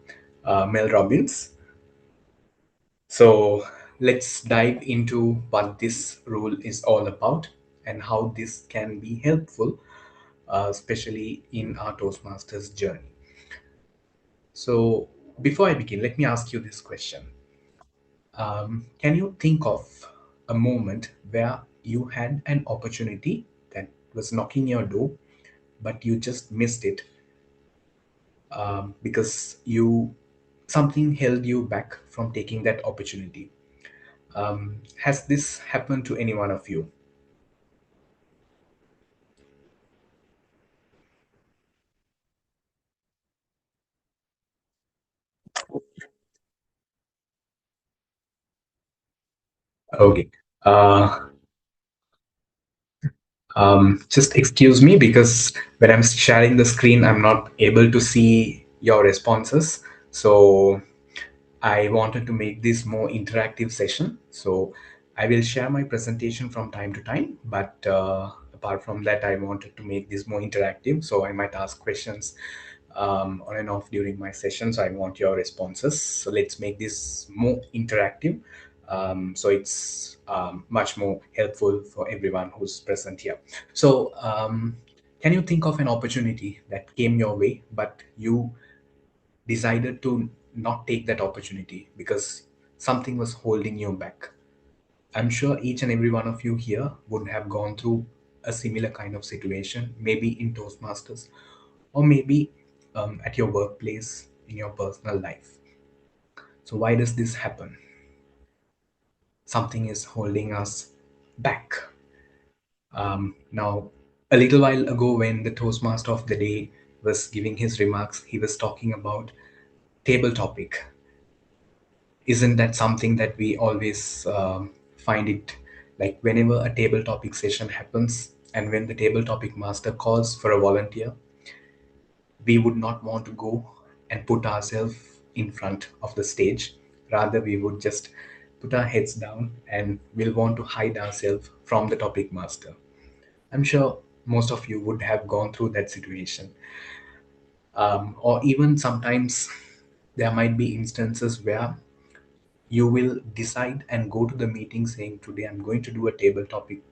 Speaker 6: Mel Robbins. So let's dive into what this rule is all about
Speaker 14: and how this can be helpful, especially in our Toastmasters journey. So before I begin, let me ask you this question. Can you think of a moment where you had an opportunity that was knocking your door, but you just missed it because something held you back from taking that opportunity? Has this happened to any one of you? Okay. Just excuse me, because when I'm sharing the screen, I'm not able to see your responses. So I wanted to make this more interactive session. So I will share my presentation from time to time, but apart from that, I wanted to make this more interactive. So I might ask questions on and off during my session. So I want your responses. So let's make this more interactive. So it's much more helpful for everyone who's present here. So can you think of an opportunity that came your way, but you decided to not take that opportunity because something was holding you back? I'm sure each and every one of you here would have gone through a similar kind of situation, maybe in Toastmasters, or maybe at your workplace, in your personal life. So why does this happen? Something is holding us back. Now, a little while ago, when the Toastmaster of the day was giving his remarks, he was talking about table topic. Isn't that something that we always find it, like whenever a table topic session happens and when the table topic master calls for a volunteer, we would not want to go and put ourselves in front of the stage. Rather, we would just put our heads down and we'll want to hide ourselves from the topic master. I'm sure most of you would have gone through that situation. Or even sometimes there might be instances where you will decide and go to the meeting saying, today I'm going to do a table topic.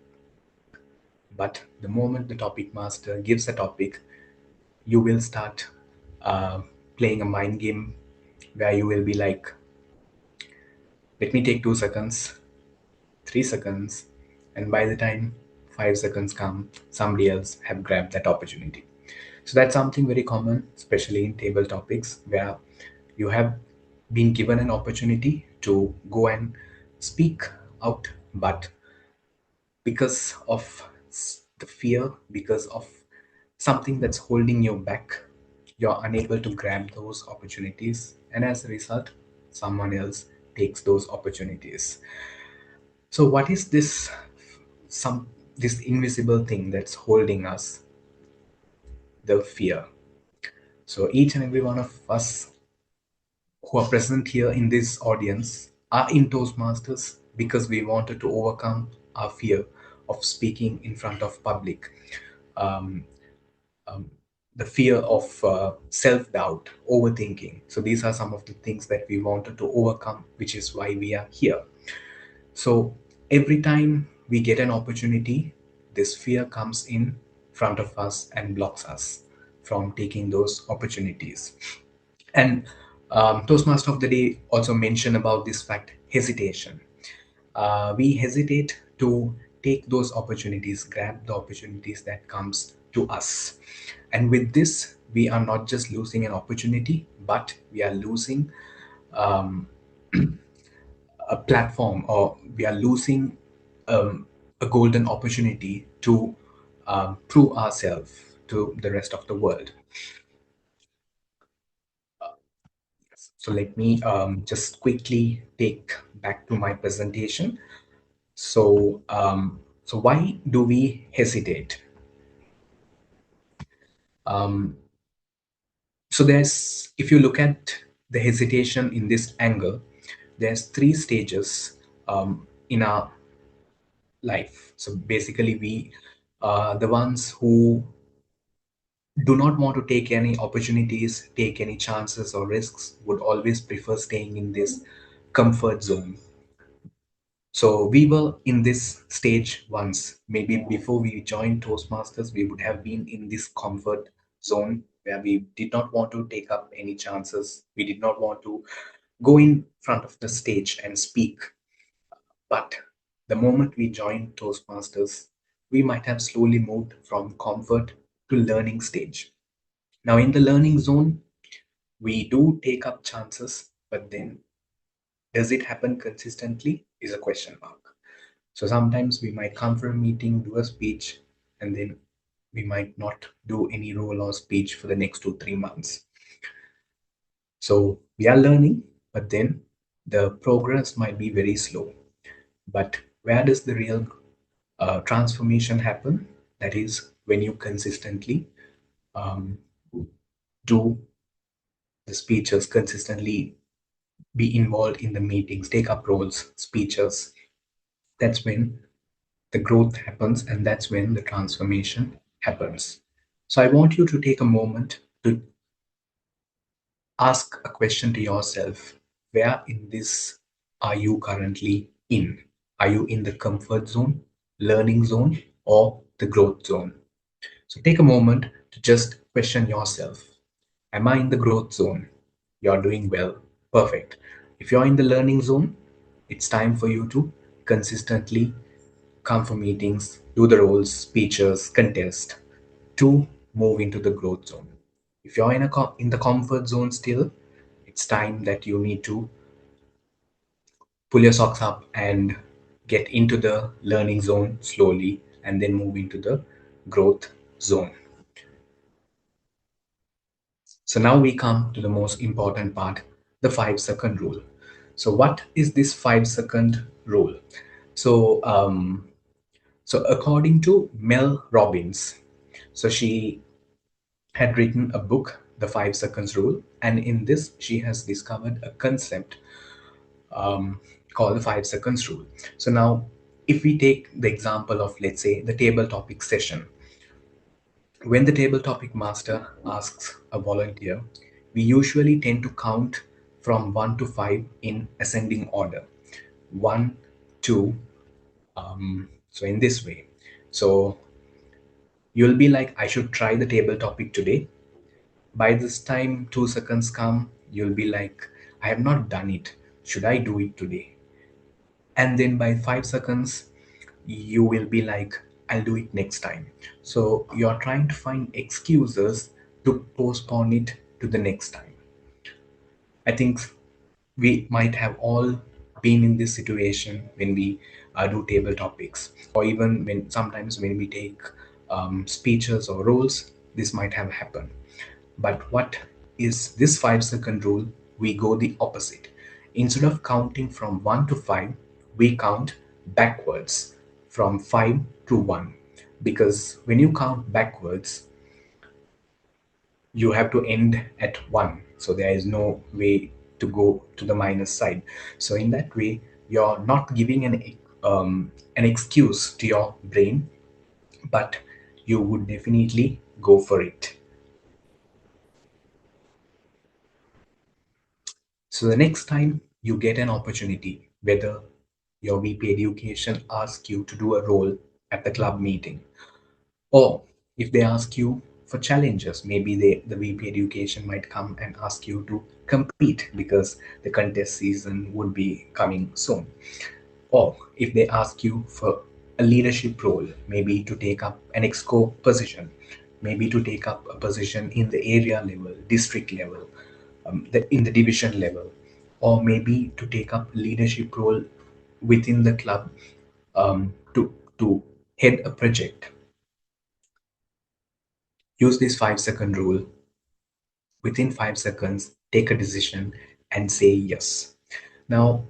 Speaker 14: But the moment the topic master gives a topic, you will start playing a mind game where you will be like, let me take 2 seconds, 3 seconds, and by the time 5 seconds come, somebody else have grabbed that opportunity. So that's something very common, especially in table topics, where you have been given an opportunity to go and speak out, but because of the fear, because of something that's holding you back, you're unable to grab those opportunities, and as a result, someone else takes those opportunities. So what is this this invisible thing that's holding us? The fear. So each and every one of us who are present here in this audience are in Toastmasters because we wanted to overcome our fear of speaking in front of public, um, the fear of self-doubt, overthinking. So these are some of the things that we wanted to overcome, which is why we are here. So every time we get an opportunity, this fear comes in front of us and blocks us from taking those opportunities. And Toastmaster of the Day also mentioned about this fact, hesitation. We hesitate to take those opportunities, grab the opportunities that comes to us. And with this, we are not just losing an opportunity, but we are losing a platform, or we are losing a golden opportunity to prove ourselves to the rest of the world. So let me just quickly take back to my presentation. So, so why do we hesitate? So if you look at the hesitation in this angle, there's 3 stages in our life. So basically, we the ones who do not want to take any opportunities, take any chances or risks, would always prefer staying in this comfort zone. So we were in this stage once. Maybe before we joined Toastmasters, we would have been in this comfort zone where we did not want to take up any chances. We did not want to go in front of the stage and speak. But the moment we joined Toastmasters, we might have slowly moved from comfort to learning stage. Now, in the learning zone, we do take up chances, but then does it happen consistently is a question mark. So sometimes we might come for a meeting, do a speech, and then we might not do any role or speech for the next 2-3 months. So we are learning, but then the progress might be very slow. But where does the real transformation happen? That is when you consistently do the speeches, consistently be involved in the meetings, take up roles, speeches. That's when the growth happens, and that's when the transformation happens. So I want you to take a moment to ask a question to yourself. Where in this are you currently in? Are you in the comfort zone, learning zone, or the growth zone? So take a moment to just question yourself. Am I in the growth zone? You're doing well. Perfect. If you're in the learning zone, it's time for you to consistently come for meetings, do the roles, speeches, contest to move into the growth zone. If you're in the comfort zone still, it's time that you need to pull your socks up and get into the learning zone slowly and then move into the growth zone. So now we come to the most important part, the 5-second rule. So what is this 5-second rule? So according to Mel Robbins, so she had written a book, The 5 Seconds Rule, and in this she has discovered a concept called the 5 Seconds Rule. So now, if we take the example of, let's say, the table topic session, when the table topic master asks a volunteer, we usually tend to count from 1 to 5 in ascending order. 1, 2, so in this way. So you'll be like, I should try the table topic today. By this time 2 seconds come, you'll be like, I have not done it. Should I do it today? And then by 5 seconds, you will be like, I'll do it next time. So you're trying to find excuses to postpone it to the next time. I think we might have all been in this situation when we do table topics, or even when sometimes when we take speeches or roles, this might have happened. But what is this 5-second rule? We go the opposite. Instead of counting from 1 to 5, we count backwards from 5 to 1. Because when you count backwards, you have to end at 1. So there is no way to go to the minus side. So in that way, you're not giving an excuse to your brain, but you would definitely go for it. So the next time you get an opportunity, whether your VP Education asks you to do a role at the club meeting, or if they ask you for challenges, maybe the VP Education might come and ask you to compete because the contest season would be coming soon. Or if they ask you for a leadership role, maybe to take up an exco position, maybe to take up a position in the area level, district level, in the division level, or maybe to take up leadership role within the club to head a project. Use this 5-second rule. Within 5 seconds, take a decision and say yes. Now,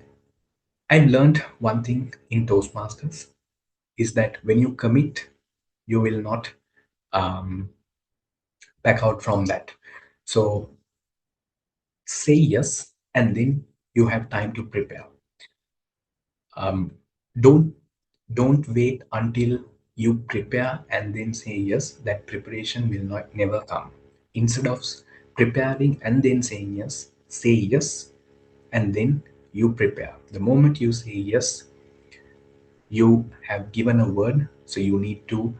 Speaker 14: I've learned one thing in Toastmasters is that when you commit, you will not back out from that. So say yes, and then you have time to prepare. Don't wait until you prepare and then say yes. That preparation will never come. Instead of preparing and then saying yes, say yes and then you prepare. The moment you say yes, You have given a word, so you need to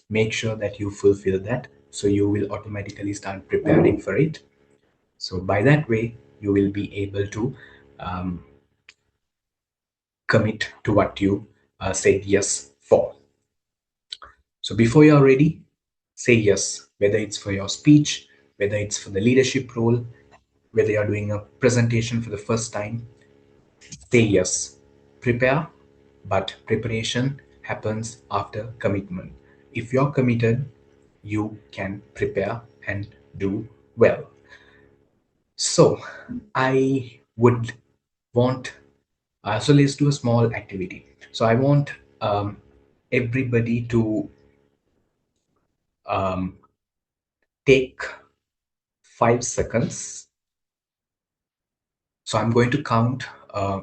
Speaker 14: make sure that you fulfill that. So you will automatically start preparing for it. So by that way, you will be able to commit to what you said yes for. So before you're ready, say yes, whether it's for your speech, whether it's for the leadership role, whether you're doing a presentation for the first time, say yes. Prepare, but preparation happens after commitment. If you're committed, you can prepare and do well. So I would want, so let's do a small activity. So I want everybody to take 5 seconds. So I'm going to count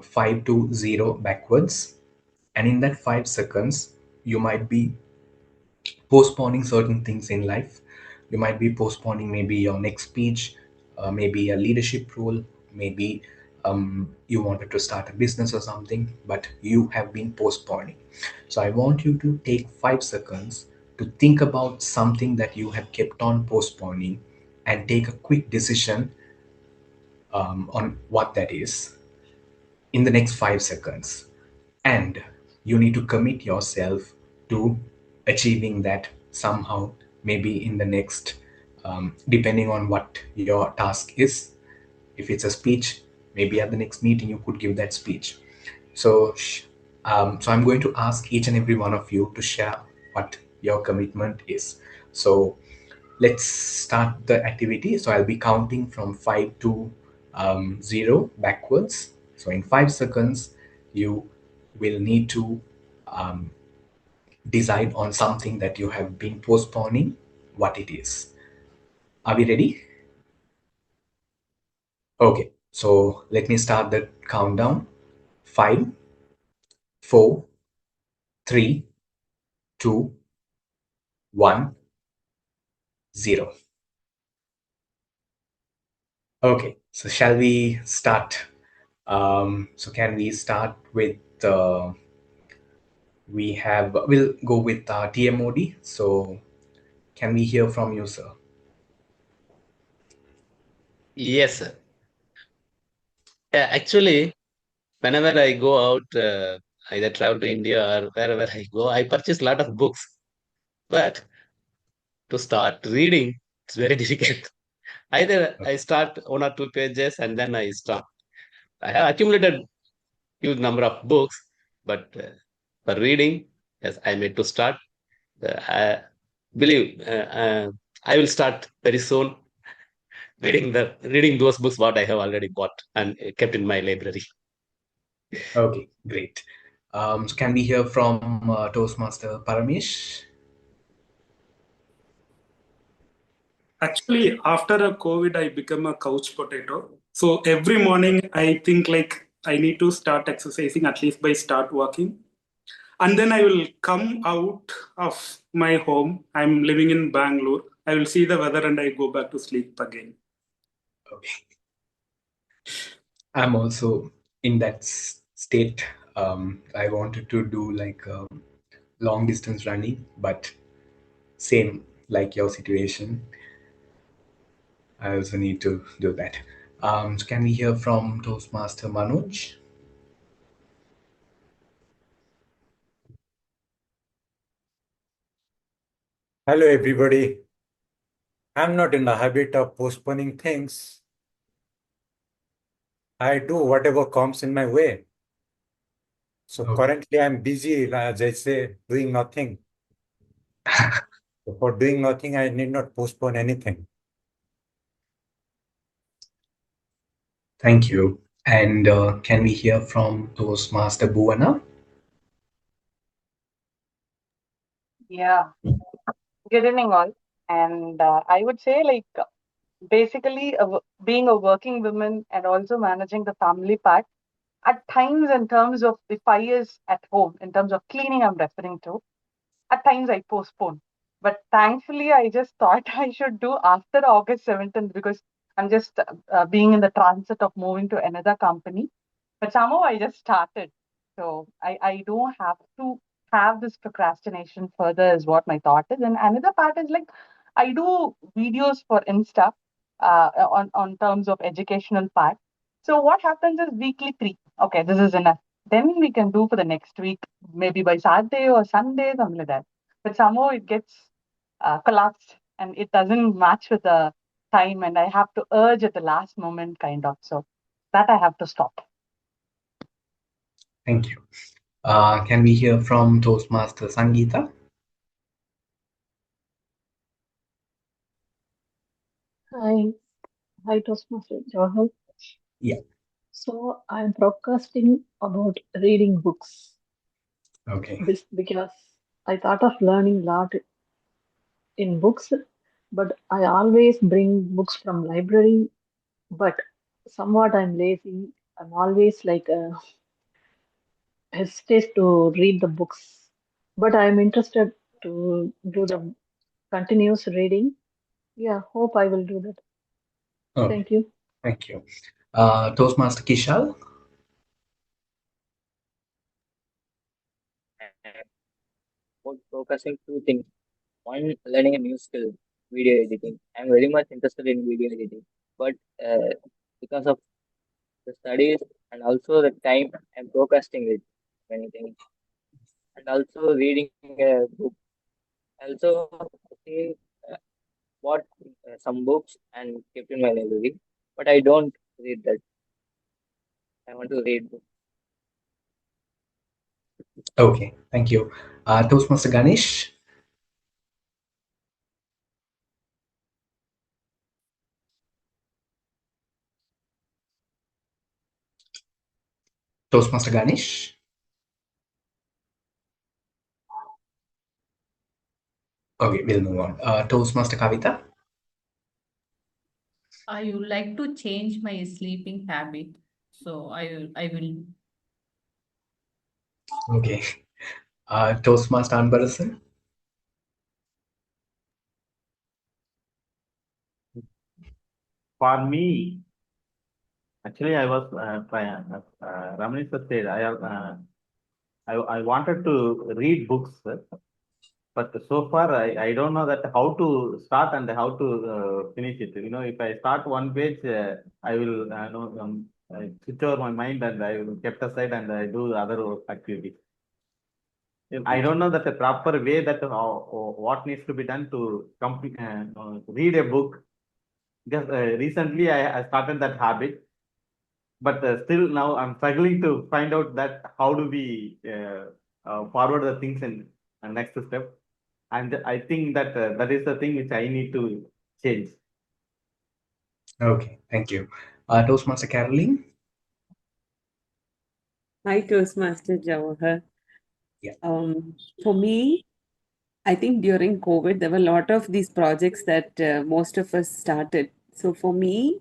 Speaker 14: 5 to 0 backwards. And in that 5 seconds, you might be postponing certain things in life. You might be postponing maybe your next speech, maybe a leadership role, maybe you wanted to start a business or something, but you have been postponing. So I want you to take 5 seconds to think about something that you have kept on postponing and take a quick decision on what that is in the next 5 seconds. And you need to commit yourself to achieving that somehow, maybe in the next, depending on what your task is. If it's a speech, maybe at the next meeting you could give that speech. So, so I'm going to ask each and every one of you to share what your commitment is. So let's start the activity. So I'll be counting from 5 to 0 backwards. So in 5 seconds, you will need to decide on something that you have been postponing, what it is. Are we ready? Okay, so let me start the countdown. 5, 4, 3, 2, 1, 0. Okay, so shall we start? So can we start with we'll go with TMOD. So can we hear from you, sir?
Speaker 3: Yes, sir. Actually, whenever I go out, either travel to India or wherever I go, I purchase a lot of books. But to start reading, it's very difficult. Either I start 1 or 2 pages and then I stop. I have accumulated huge number of books, but for reading, yes, I made to start. I believe I will start very soon reading those books what I have already bought and kept in my library.
Speaker 14: Okay, great. So can we hear from Toastmaster Paramesh?
Speaker 11: Actually, after a COVID, I become a couch potato. So every morning I think like I need to start exercising at least by start walking. And then I will come out of my home. I'm living in Bangalore. I will see the weather and I go back to sleep again.
Speaker 14: Okay. I'm also in that state. I wanted to do like long distance running, but same like your situation. I also need to do that. So can we hear from Toastmaster Manoj?
Speaker 6: Hello, everybody. I'm not in the habit of postponing things. I do whatever comes in my way. So currently I'm busy, as I say, doing nothing. So for doing nothing, I need not postpone anything.
Speaker 14: Thank you. And can we hear from Toastmaster Bhuwana?
Speaker 13: Yeah. Good evening, all. And I would say, like, basically, being a working woman and also managing the family part, at times, in terms of the 5 years at home, in terms of cleaning, I'm referring to, at times I postpone. But thankfully, I just thought I should do after August 17th because I'm just being in the transit of moving to another company. But somehow I just started. So I don't have to have this procrastination further is what my thought is. And another part is like I do videos for Insta on terms of educational part. So what happens is weekly 3. Okay, this is enough. Then we can do for the next week, maybe by Saturday or Sunday, something like that. But somehow it gets collapsed and it doesn't match with the time, and I have to urge at the last moment, kind of. So that I have to stop.
Speaker 14: Thank you. Can we hear from Toastmaster Sangeeta?
Speaker 8: Hi, Toastmaster Jawahar.
Speaker 14: Yeah.
Speaker 8: So I'm broadcasting about reading books
Speaker 14: Okay.
Speaker 8: because I thought of learning a lot in books, but I always bring books from library. But somewhat I'm lazy. I'm always like hesitate to read the books, but I'm interested to do the continuous reading. Yeah, hope I will do that.
Speaker 14: Okay.
Speaker 8: Thank you.
Speaker 14: Thank you. Toastmaster Kishal?
Speaker 7: About focusing 2 things. One, learning a new skill, video editing. I'm very much interested in video editing, but because of the studies and also the time, I'm procrastinating many things. And also reading a book. Also, see what some books and kept in my library, but I don't read that. I want to read books.
Speaker 14: Okay, thank you. Toastmaster Ganesh? Toastmaster Ganesh? Okay, we'll move on. Toastmaster Kavitha?
Speaker 5: I would like to change my sleeping habit. So I will.
Speaker 14: Okay. Toastmaster Anbarasan?
Speaker 1: For me, actually, I was Ramani sir said I wanted to read books, but so far I don't know that how to start and how to finish it. You know, if I start one page, I will I switch over my mind and I will kept aside and I do other activities. I don't know that the proper way that what needs to be done to complete read a book. Because recently I started that habit, but still now I'm struggling to find out that how do we forward the things in next step. And I think that that is the thing which I need to change.
Speaker 14: Okay, thank you. Toastmaster Caroline?
Speaker 4: Hi, Toastmaster Jawahar.
Speaker 14: Yeah.
Speaker 4: For me, I think during COVID, there were a lot of these projects that most of us started. So for me,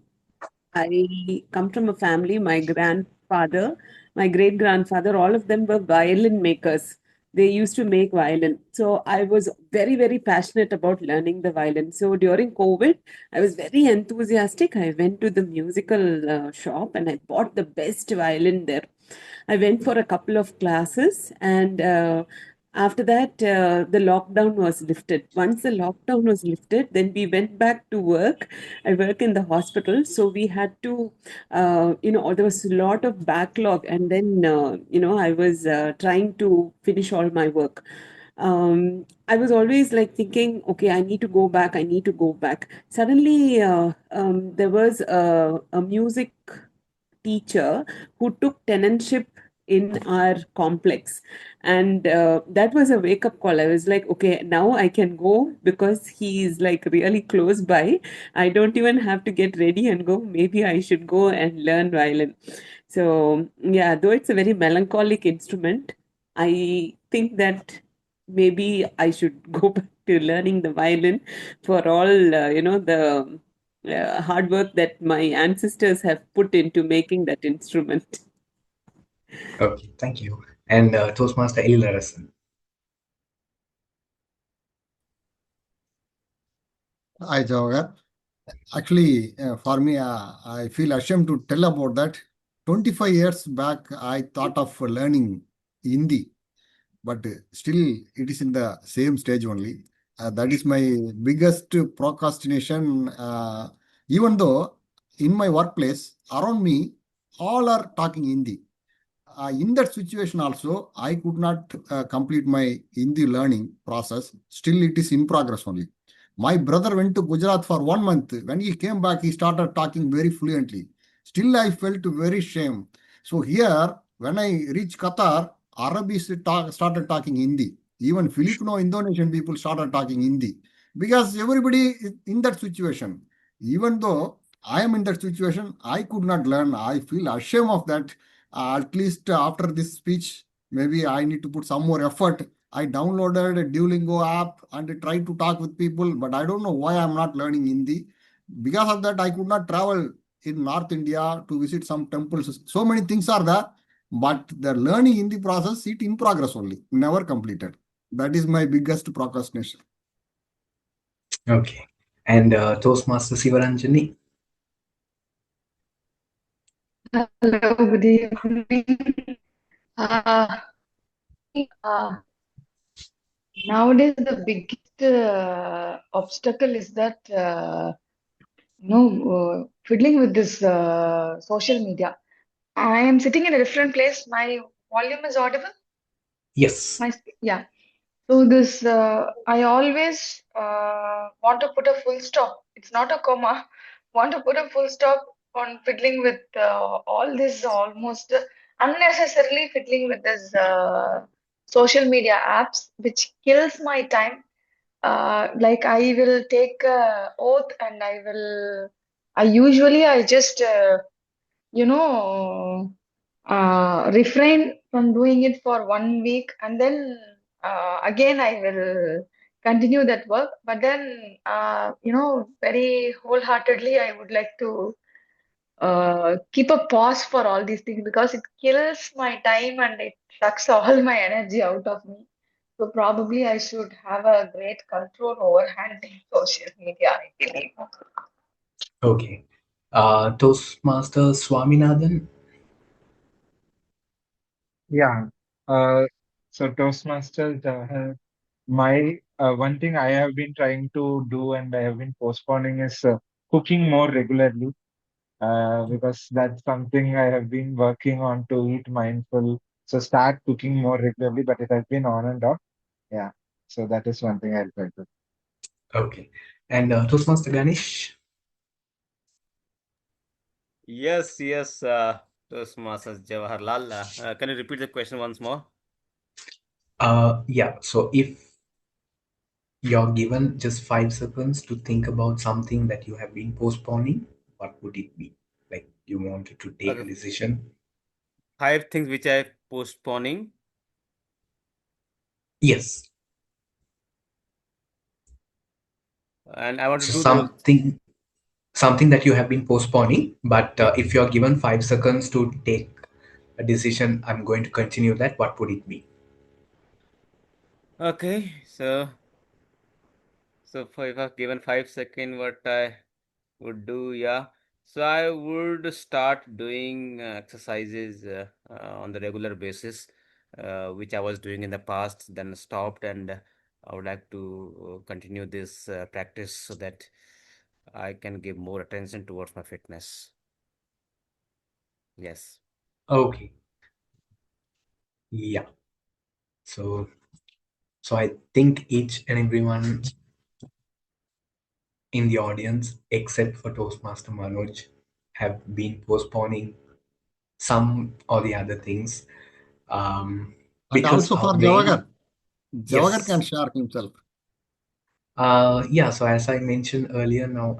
Speaker 4: I come from a family, my grandfather, my great grandfather, all of them were violin makers. They used to make violin. So I was very, very passionate about learning the violin. So during COVID, I was very enthusiastic. I went to the musical shop and I bought the best violin there. I went for a couple of classes, and after that, the lockdown was lifted. Once the lockdown was lifted, then we went back to work. I work in the hospital, so we had to, there was a lot of backlog, and then, I was trying to finish all my work. I was always like thinking, okay, I need to go back, I need to go back. Suddenly, there was a music teacher who took tenantship in our complex, and that was a wake up call. I was like, okay, now I can go because he is like really close by. I don't even have to get ready and go. Maybe I should go and learn violin. So yeah, though it's a very melancholic instrument, I think that maybe I should go back to learning the violin for all the hard work that my ancestors have put into making that instrument.
Speaker 14: Okay, thank you. And Toastmaster Ezhilarasan?
Speaker 2: Hi, Jawahar. Actually, for me, I feel ashamed to tell about that. 25 years back, I thought of learning Hindi, but still it is in the same stage only. That is my biggest procrastination. Even though in my workplace around me, all are talking Hindi. In that situation also, I could not complete my Hindi learning process. Still, it is in progress only. My brother went to Gujarat for 1 month. When he came back, he started talking very fluently. Still, I felt very shame. So here, when I reached Qatar, Arabs started talking Hindi. Even Filipino, Indonesian people started talking Hindi because everybody is in that situation. Even though I am in that situation, I could not learn. I feel ashamed of that. At least after this speech, maybe I need to put some more effort. I downloaded a Duolingo app and tried to talk with people, but I don't know why I'm not learning Hindi. Because of that, I could not travel in North India to visit some temples. So many things are there, but the learning Hindi process it in progress only, never completed. That is my biggest procrastination.
Speaker 14: Okay. And Toastmaster Sivaranjani.
Speaker 8: Hello, good evening. Uh, Nowadays, the biggest obstacle is that fiddling with this social media. I am sitting in a different place. My volume is audible.
Speaker 14: Yes.
Speaker 8: Yeah. So this I always want to put a full stop. It's not a comma. Want to put a full stop on fiddling with all this almost unnecessarily fiddling with this social media apps, which kills my time. Like I will take oath and I just you know refrain from doing it for 1 week, and then again I will continue that work. But then very wholeheartedly I would like to keep a pause for all these things because it kills my time and it sucks all my energy out of me. So probably I should have a great control over handling social media, I believe.
Speaker 14: Okay. Toastmaster Swaminathan.
Speaker 15: Yeah. So Toastmasters, my one thing I have been trying to do and I have been postponing is cooking more regularly because that's something I have been working on to eat mindful. So start cooking more regularly, but it has been on and off. Yeah. So that is one thing I'll try to.
Speaker 14: Okay. And Toastmaster Ganesh.
Speaker 10: Yes, Toastmasters Jawaharlal. Can you repeat the question once more?
Speaker 14: Yeah. So if you're given just 5 seconds to think about something that you have been postponing, what would it be? Like you wanted to take a
Speaker 10: Okay,
Speaker 14: decision?
Speaker 10: 5 things which I postponing.
Speaker 14: Yes.
Speaker 10: And I want to
Speaker 14: So
Speaker 10: do those.
Speaker 14: something that you have been postponing, but if you're given 5 seconds to take a decision, I'm going to continue that, what would it be?
Speaker 10: Okay, so if I've given 5 seconds, what I would do, yeah. So I would start doing exercises on the regular basis, which I was doing in the past, then stopped, and I would like to continue this practice so that I can give more attention towards my fitness. Yes.
Speaker 14: Okay. Yeah. So I think each and everyone in the audience, except for Toastmaster Manoj, have been postponing some or the other things.
Speaker 2: And
Speaker 14: Because
Speaker 2: also for
Speaker 14: our brain,
Speaker 2: Javagar. Javagar can
Speaker 14: yes.
Speaker 2: share himself.
Speaker 14: Yeah, so as I mentioned earlier, now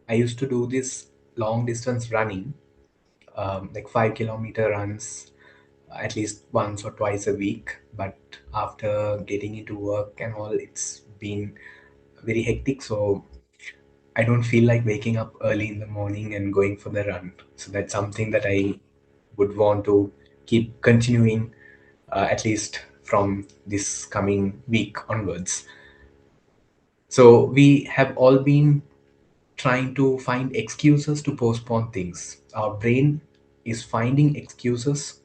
Speaker 14: I used to do this long distance running, like 5 kilometer runs at least once or twice a week. But after getting into work and all, it's been very hectic. So I don't feel like waking up early in the morning and going for the run. So that's something that I would want to keep continuing, at least from this coming week onwards. So we have all been trying to find excuses to postpone things. Our brain is finding excuses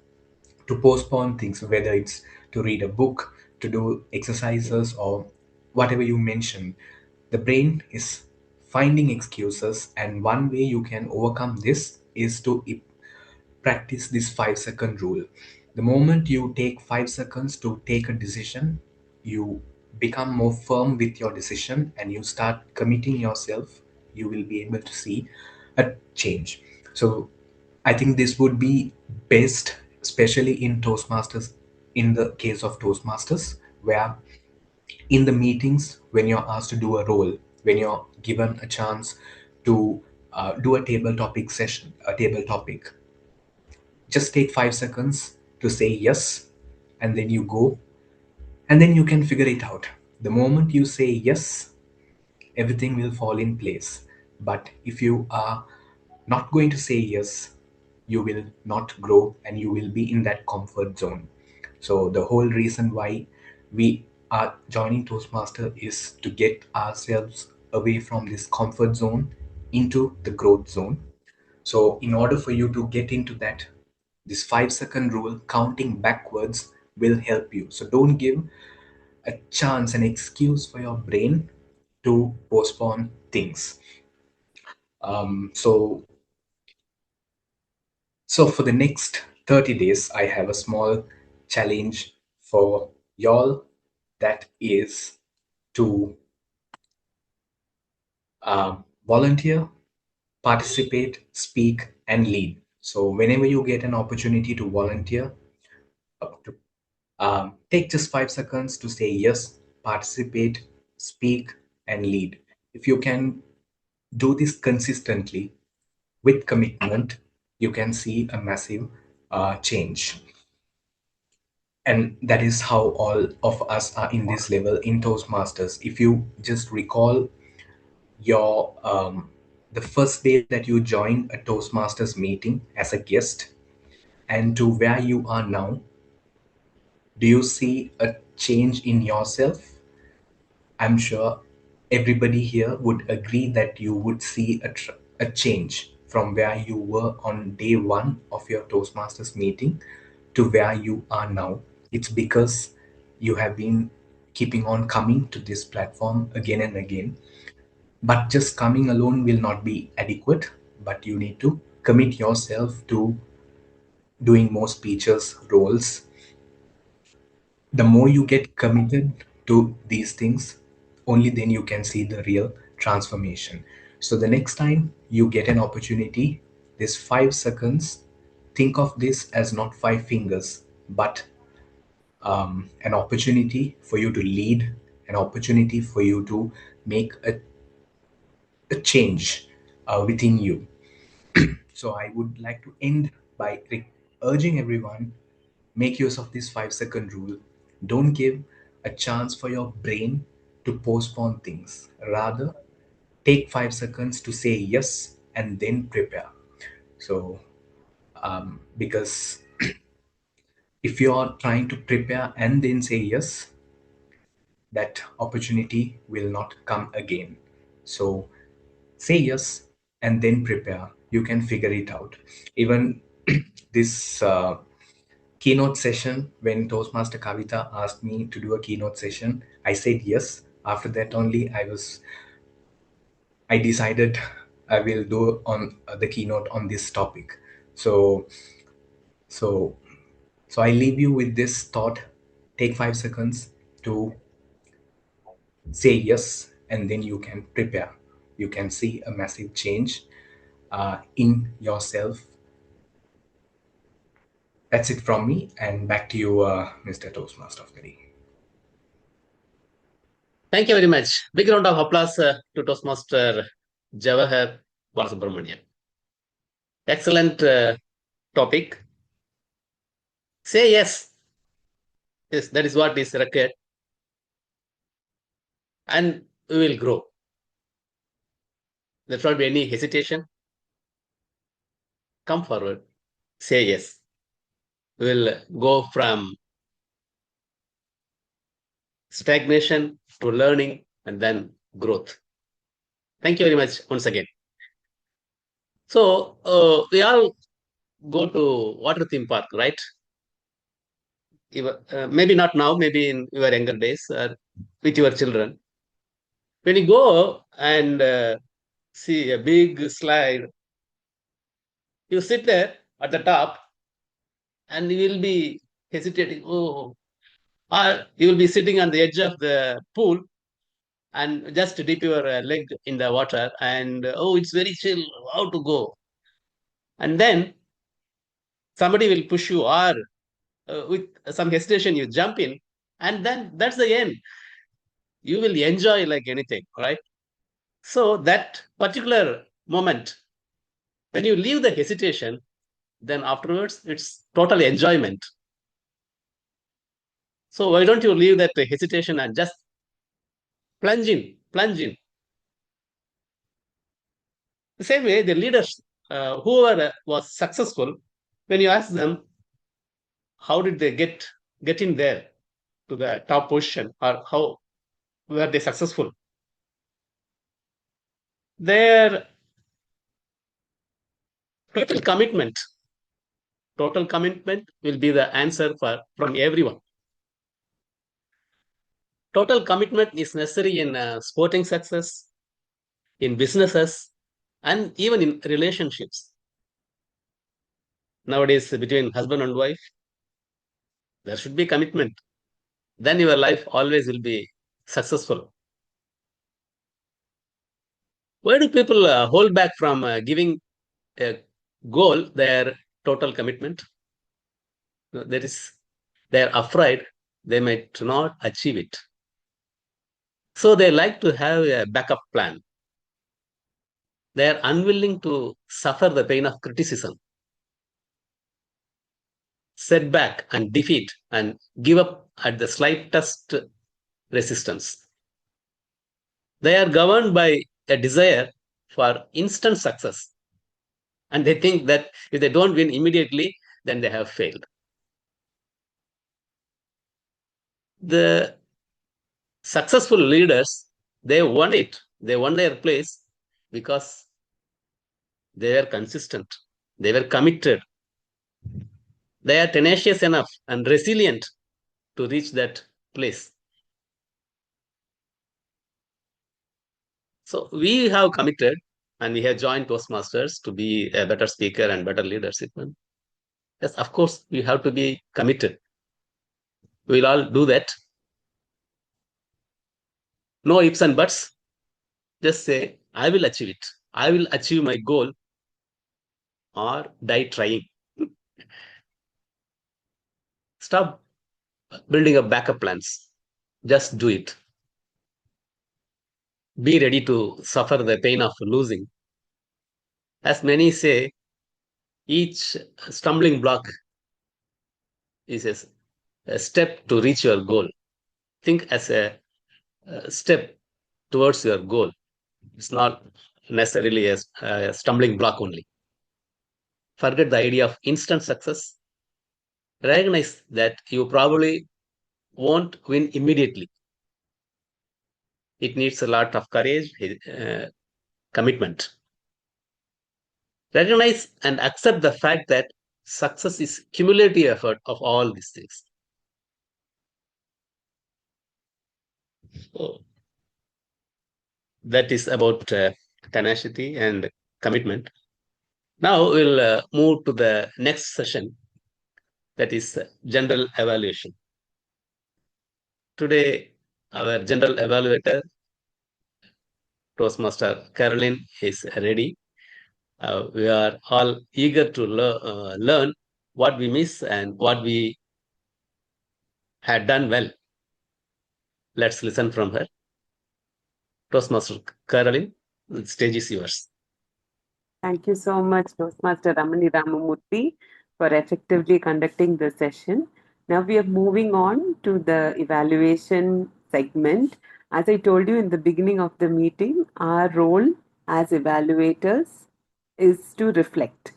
Speaker 14: to postpone things, whether it's to read a book, to do exercises, or whatever you mentioned. The brain is finding excuses, and one way you can overcome this is to practice this 5 second rule. The moment you take 5 seconds to take a decision, you become more firm with your decision and you start committing yourself, you will be able to see a change. So I think this would be best, especially in Toastmasters, in the case of Toastmasters, where in the meetings, when you're asked to do a role, when you're given a chance to do a table topic session, a table topic, just take 5 seconds to say yes, and then you go, and then you can figure it out. The moment you say yes, everything will fall in place. But if you are not going to say yes, you will not grow and you will be in that comfort zone. So, the whole reason why we are joining Toastmaster is to get ourselves away from this comfort zone into the growth zone. So, in order for you to get into that, this 5 second rule, counting backwards, will help you. So, don't give a chance, an excuse for your brain to postpone things. So for the next 30 days, I have a small challenge for y'all, that is to volunteer, participate, speak, and lead. So whenever you get an opportunity to volunteer, take just 5 seconds to say yes, participate, speak, and lead. If you can do this consistently with commitment, you can see a massive change. And that is how all of us are in this level in Toastmasters. If you just recall your the first day that you joined a Toastmasters meeting as a guest and to where you are now, do you see a change in yourself? I'm sure everybody here would agree that you would see a change from where you were on day one of your Toastmasters meeting to where you are now. It's because you have been keeping on coming to this platform again and again. But just coming alone will not be adequate, but you need to commit yourself to doing more speeches, roles. The more you get committed to these things, only then you can see the real transformation. So the next time you get an opportunity, this 5 seconds, think of this as not 5 fingers, but an opportunity for you to lead, an opportunity for you to make a change within you. So I would like to end by urging everyone, make use of this 5 second rule. Don't give a chance for your brain to postpone things. Rather, take 5 seconds to say yes and then prepare. So, because if you are trying to prepare and then say yes, that opportunity will not come again. So, say yes and then prepare. You can figure it out. Even this keynote session, when Toastmaster Kavitha asked me to do a keynote session, I said yes. After that only I decided I will do on the keynote on this topic. So so I leave you with this thought. Take 5 seconds to say yes, and then you can prepare. You can see a massive change in yourself. That's it from me, and back to you, Mr. Toastmaster of the Day.
Speaker 3: Thank you very much. Big round of applause to Toastmaster Jawahar Balasubramanian. Excellent topic. Say yes. Yes, that is what is required. And we will grow. There should not be any hesitation. Come forward. Say yes. We will go from stagnation to learning and then growth. Thank you very much once again. So we all go to water theme park, right? maybe not now, maybe in your younger days or with your children. When you go and see a big slide, you sit there at the top and you will be hesitating. Oh, or you will be sitting on the edge of the pool and just dip your leg in the water and oh, it's very chill, how to go? And then somebody will push you, or with some hesitation, you jump in, and then that's the end. You will enjoy like anything, right? So that particular moment, when you leave the hesitation, then afterwards it's total enjoyment. So why don't you leave that hesitation and just plunge in, plunge in. The same way, the leaders, whoever was successful, when you ask them, how did they get in there to the top position, or how were they successful? Their total commitment will be the answer from everyone. Total commitment is necessary in sporting success, in businesses, and even in relationships. Nowadays, between husband and wife, there should be commitment. Then your life always will be successful. Why do people hold back from giving a goal their total commitment? They're afraid they might not achieve it. So they like to have a backup plan. They are unwilling to suffer the pain of criticism, setback, and defeat, and give up at the slightest resistance. They are governed by a desire for instant success. And they think that if they don't win immediately, then they have failed. The successful leaders, they won it. They won their place because they were consistent. They were committed. They are tenacious enough and resilient to reach that place. So we have committed and we have joined Toastmasters to be a better speaker and better leadership. Yes, of course, we have to be committed. We'll all do that. No ifs and buts. Just say, I will achieve it. I will achieve my goal or die trying. Stop building up backup plans. Just do it. Be ready to suffer the pain of losing. As many say, each stumbling block is a step to reach your goal. Think as a step towards your goal. It's not necessarily a stumbling block only. Forget the idea of instant success. Recognize that you probably won't win immediately. It needs a lot of courage, commitment. Recognize and accept the fact that success is cumulative effort of all these things. So that is about tenacity and commitment. Now we'll move to the next session, that is general evaluation. Today, our general evaluator, Toastmaster Caroline, is ready. We are all eager to learn what we miss and what we had done well. Let's listen from her. Toastmaster Caroline, the stage is yours.
Speaker 4: Thank you so much, Toastmaster Ramani Ramamoorthy, for effectively conducting the session. Now we are moving on to the evaluation segment. As I told you in the beginning of the meeting, our role as evaluators is to reflect.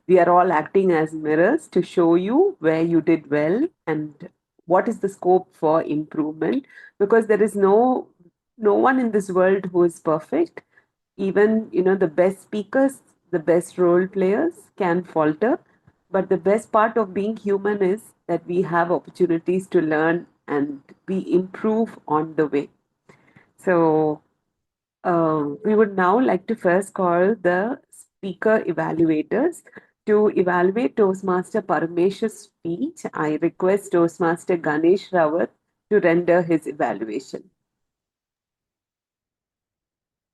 Speaker 4: We are all acting as mirrors to show you where you did well and what is the scope for improvement, because there is no one in this world who is perfect. Even the best speakers, the best role players can falter. But the best part of being human is that we have opportunities to learn and we improve on the way. So we would now like to first call the speaker evaluators to evaluate Toastmaster Paramesh's speech. I request Toastmaster Ganesh Rawat to render his evaluation.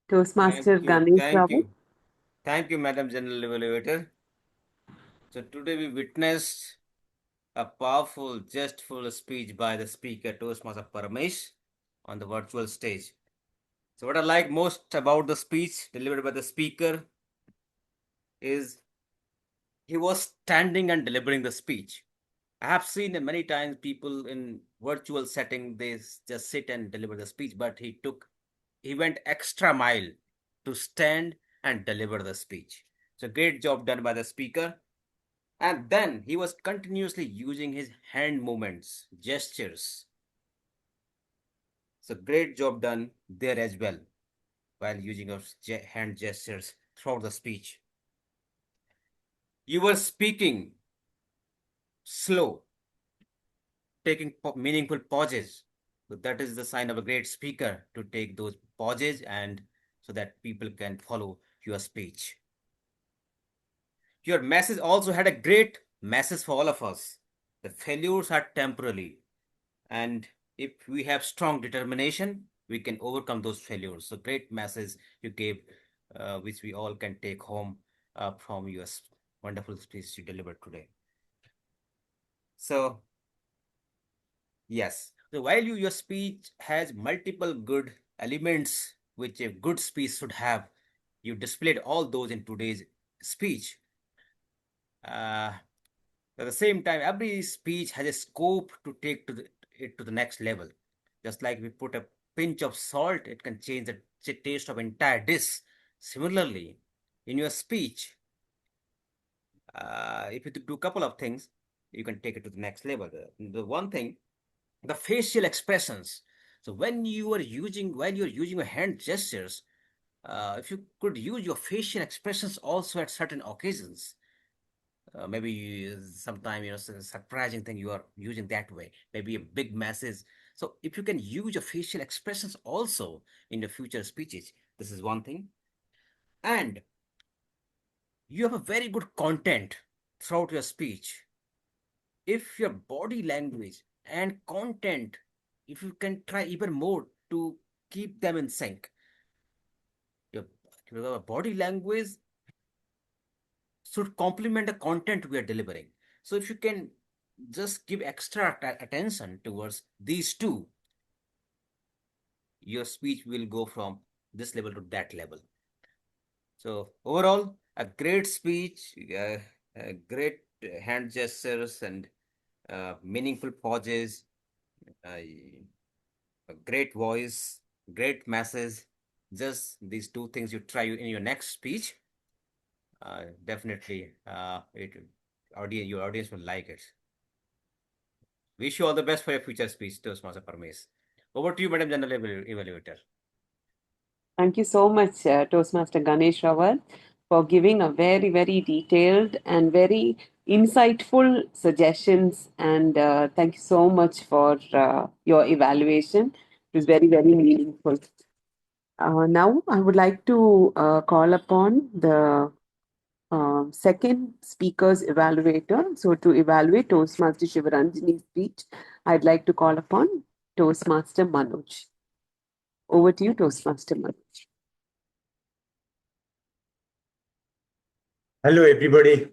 Speaker 4: Toastmaster Ganesh Rawat.
Speaker 10: Thank you, Madam General Evaluator. So today we witnessed a powerful, jestful speech by the speaker, Toastmaster Paramesh, on the virtual stage. So what I like most about the speech delivered by the speaker is he was standing and delivering the speech. I have seen many times people in virtual setting, they just sit and deliver the speech, but he went extra mile to stand and deliver the speech. So great job done by the speaker. And then he was continuously using his hand movements, gestures. So great job done there as well, while using of hand gestures throughout the speech. You were speaking slow, taking meaningful pauses. So that is the sign of a great speaker, to take those pauses and so that people can follow your speech. Your message also had a great message for all of us. The failures are temporary, and if we have strong determination, we can overcome those failures. So great message you gave, which we all can take home from your wonderful speech you delivered today. So yes, so while your speech has multiple good elements which a good speech should have, you displayed all those in today's speech. At the same time, every speech has a scope to take it to the next level. Just like we put a pinch of salt, it can change the taste of entire dish. Similarly, in your speech, if you do a couple of things, you can take it to the next level. The one thing, the facial expressions. So while you're using your hand gestures, if you could use your facial expressions also at certain occasions, maybe sometime surprising thing you are using that way, maybe a big message. So if you can use your facial expressions also in the future speeches, this is one thing. And you have a very good content throughout your speech. If your body language and content, if you can try even more to keep them in sync, your body language should complement the content we are delivering. So if you can just give extra attention towards these two, your speech will go from this level to that level. So overall, a great speech, great hand gestures and meaningful pauses, a great voice, great message. Just these two things you try in your next speech. Definitely, your audience will like it. Wish you all the best for your future speech, Toastmaster Parmes. Over to you, Madam General Evaluator.
Speaker 4: Thank you so much, Toastmaster Ganesh Rawat, for giving a very, very detailed and very insightful suggestions. And thank you so much for your evaluation. It was very, very meaningful. Now, I would like to call upon the second speaker's evaluator. So, to evaluate Toastmaster Shivaranjani's speech, I'd like to call upon Toastmaster Manoj. Over to you, Toastmaster Manoj.
Speaker 6: Hello, everybody.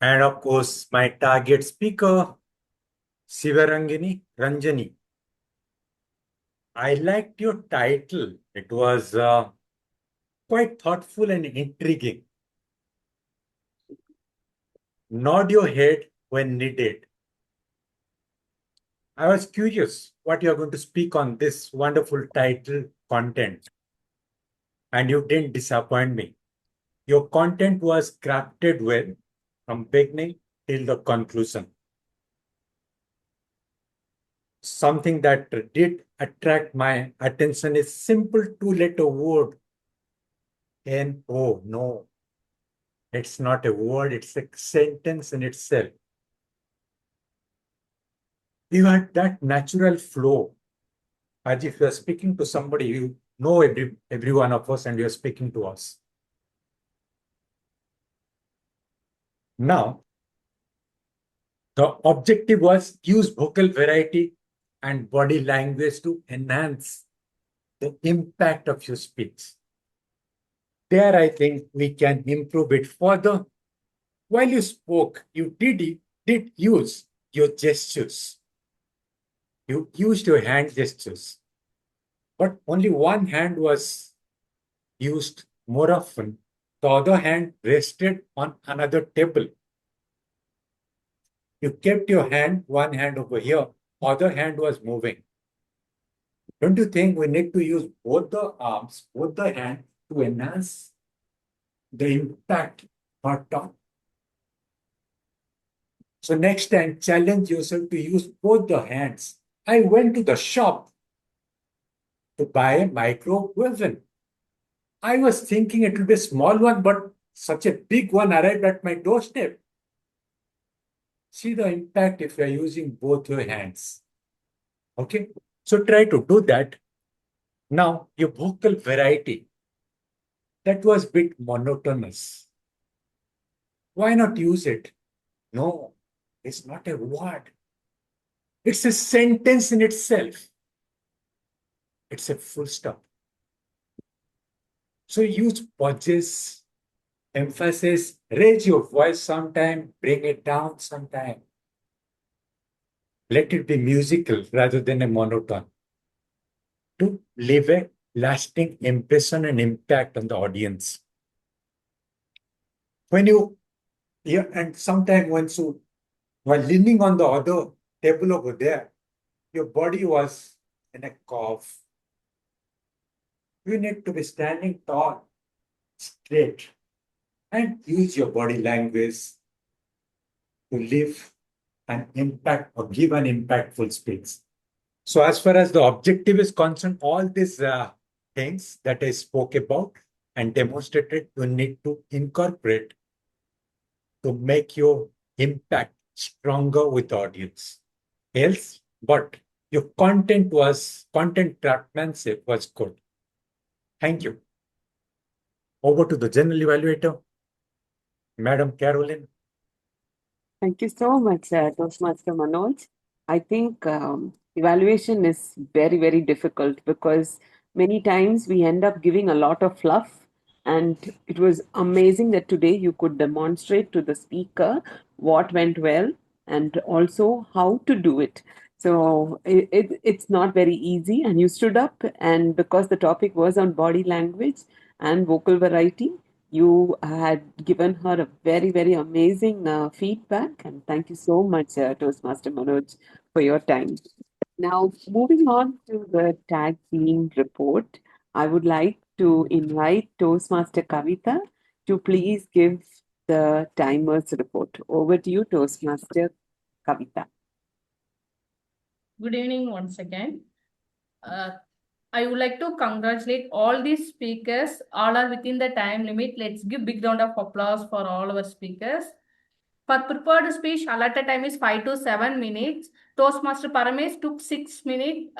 Speaker 6: And of course, my target speaker, Ranjani. I liked your title. It was quite thoughtful and intriguing. Nod your head when needed. I was curious what you're going to speak on this wonderful title content. And you didn't disappoint me. Your content was crafted well from beginning till the conclusion. Something that did attract my attention is simple two-letter word, N-O, no. It's not a word, it's a sentence in itself. You had that natural flow. As if you are speaking to somebody, you know every one of us, and you are speaking to us. Now, the objective was use vocal variety and body language to enhance the impact of your speech. There, I think we can improve it further. While you spoke, you did use your gestures. You used your hand gestures, but only one hand was used more often. The other hand rested on another table. You kept your one hand over here, other hand was moving. Don't you think we need to use both the arms, both the hands to enhance the impact per talk? So next time, challenge yourself to use both the hands. I went to the shop to buy a microwave. I was thinking it would be a small one, but such a big one arrived at my doorstep. See the impact if you are using both your hands. Okay, so try to do that. Now, your vocal variety, that was a bit monotonous. Why not use it? No, it's not a word. It's a sentence in itself. It's a full stop. So use pauses, emphasis, raise your voice sometime, bring it down sometime. Let it be musical rather than a monotone to leave a lasting impression and impact on the audience. When you, yeah, and sometimes while leaning on the other table over there, your body was in a cough. You need to be standing tall, straight, and use your body language to leave an impact or give an impactful speech. So as far as the objective is concerned, all these things that I spoke about and demonstrated, you need to incorporate to make your impact stronger with the audience. Else, but your content craftsmanship was good. Thank you. Over to the general evaluator, Madam Caroline.
Speaker 4: Thank you so much, Toastmaster Manoj. I think evaluation is very, very difficult because many times we end up giving a lot of fluff. And it was amazing that today you could demonstrate to the speaker what went well and also how to do it. So it's not very easy. And you stood up, and because the topic was on body language and vocal variety, you had given her a very, very amazing feedback. And thank you so much, Toastmaster Manoj, for your time. Now, moving on to the tag team report, I would like to invite Toastmaster Kavitha to please give the timers report. Over to you, Toastmaster Kavitha.
Speaker 5: Good evening once again. I would like to congratulate all these speakers. All are within the time limit. Let's give big round of applause for all our speakers. For prepared speech, allotted time is 5 to 7 minutes. Toastmaster Paramesh took 6 minutes,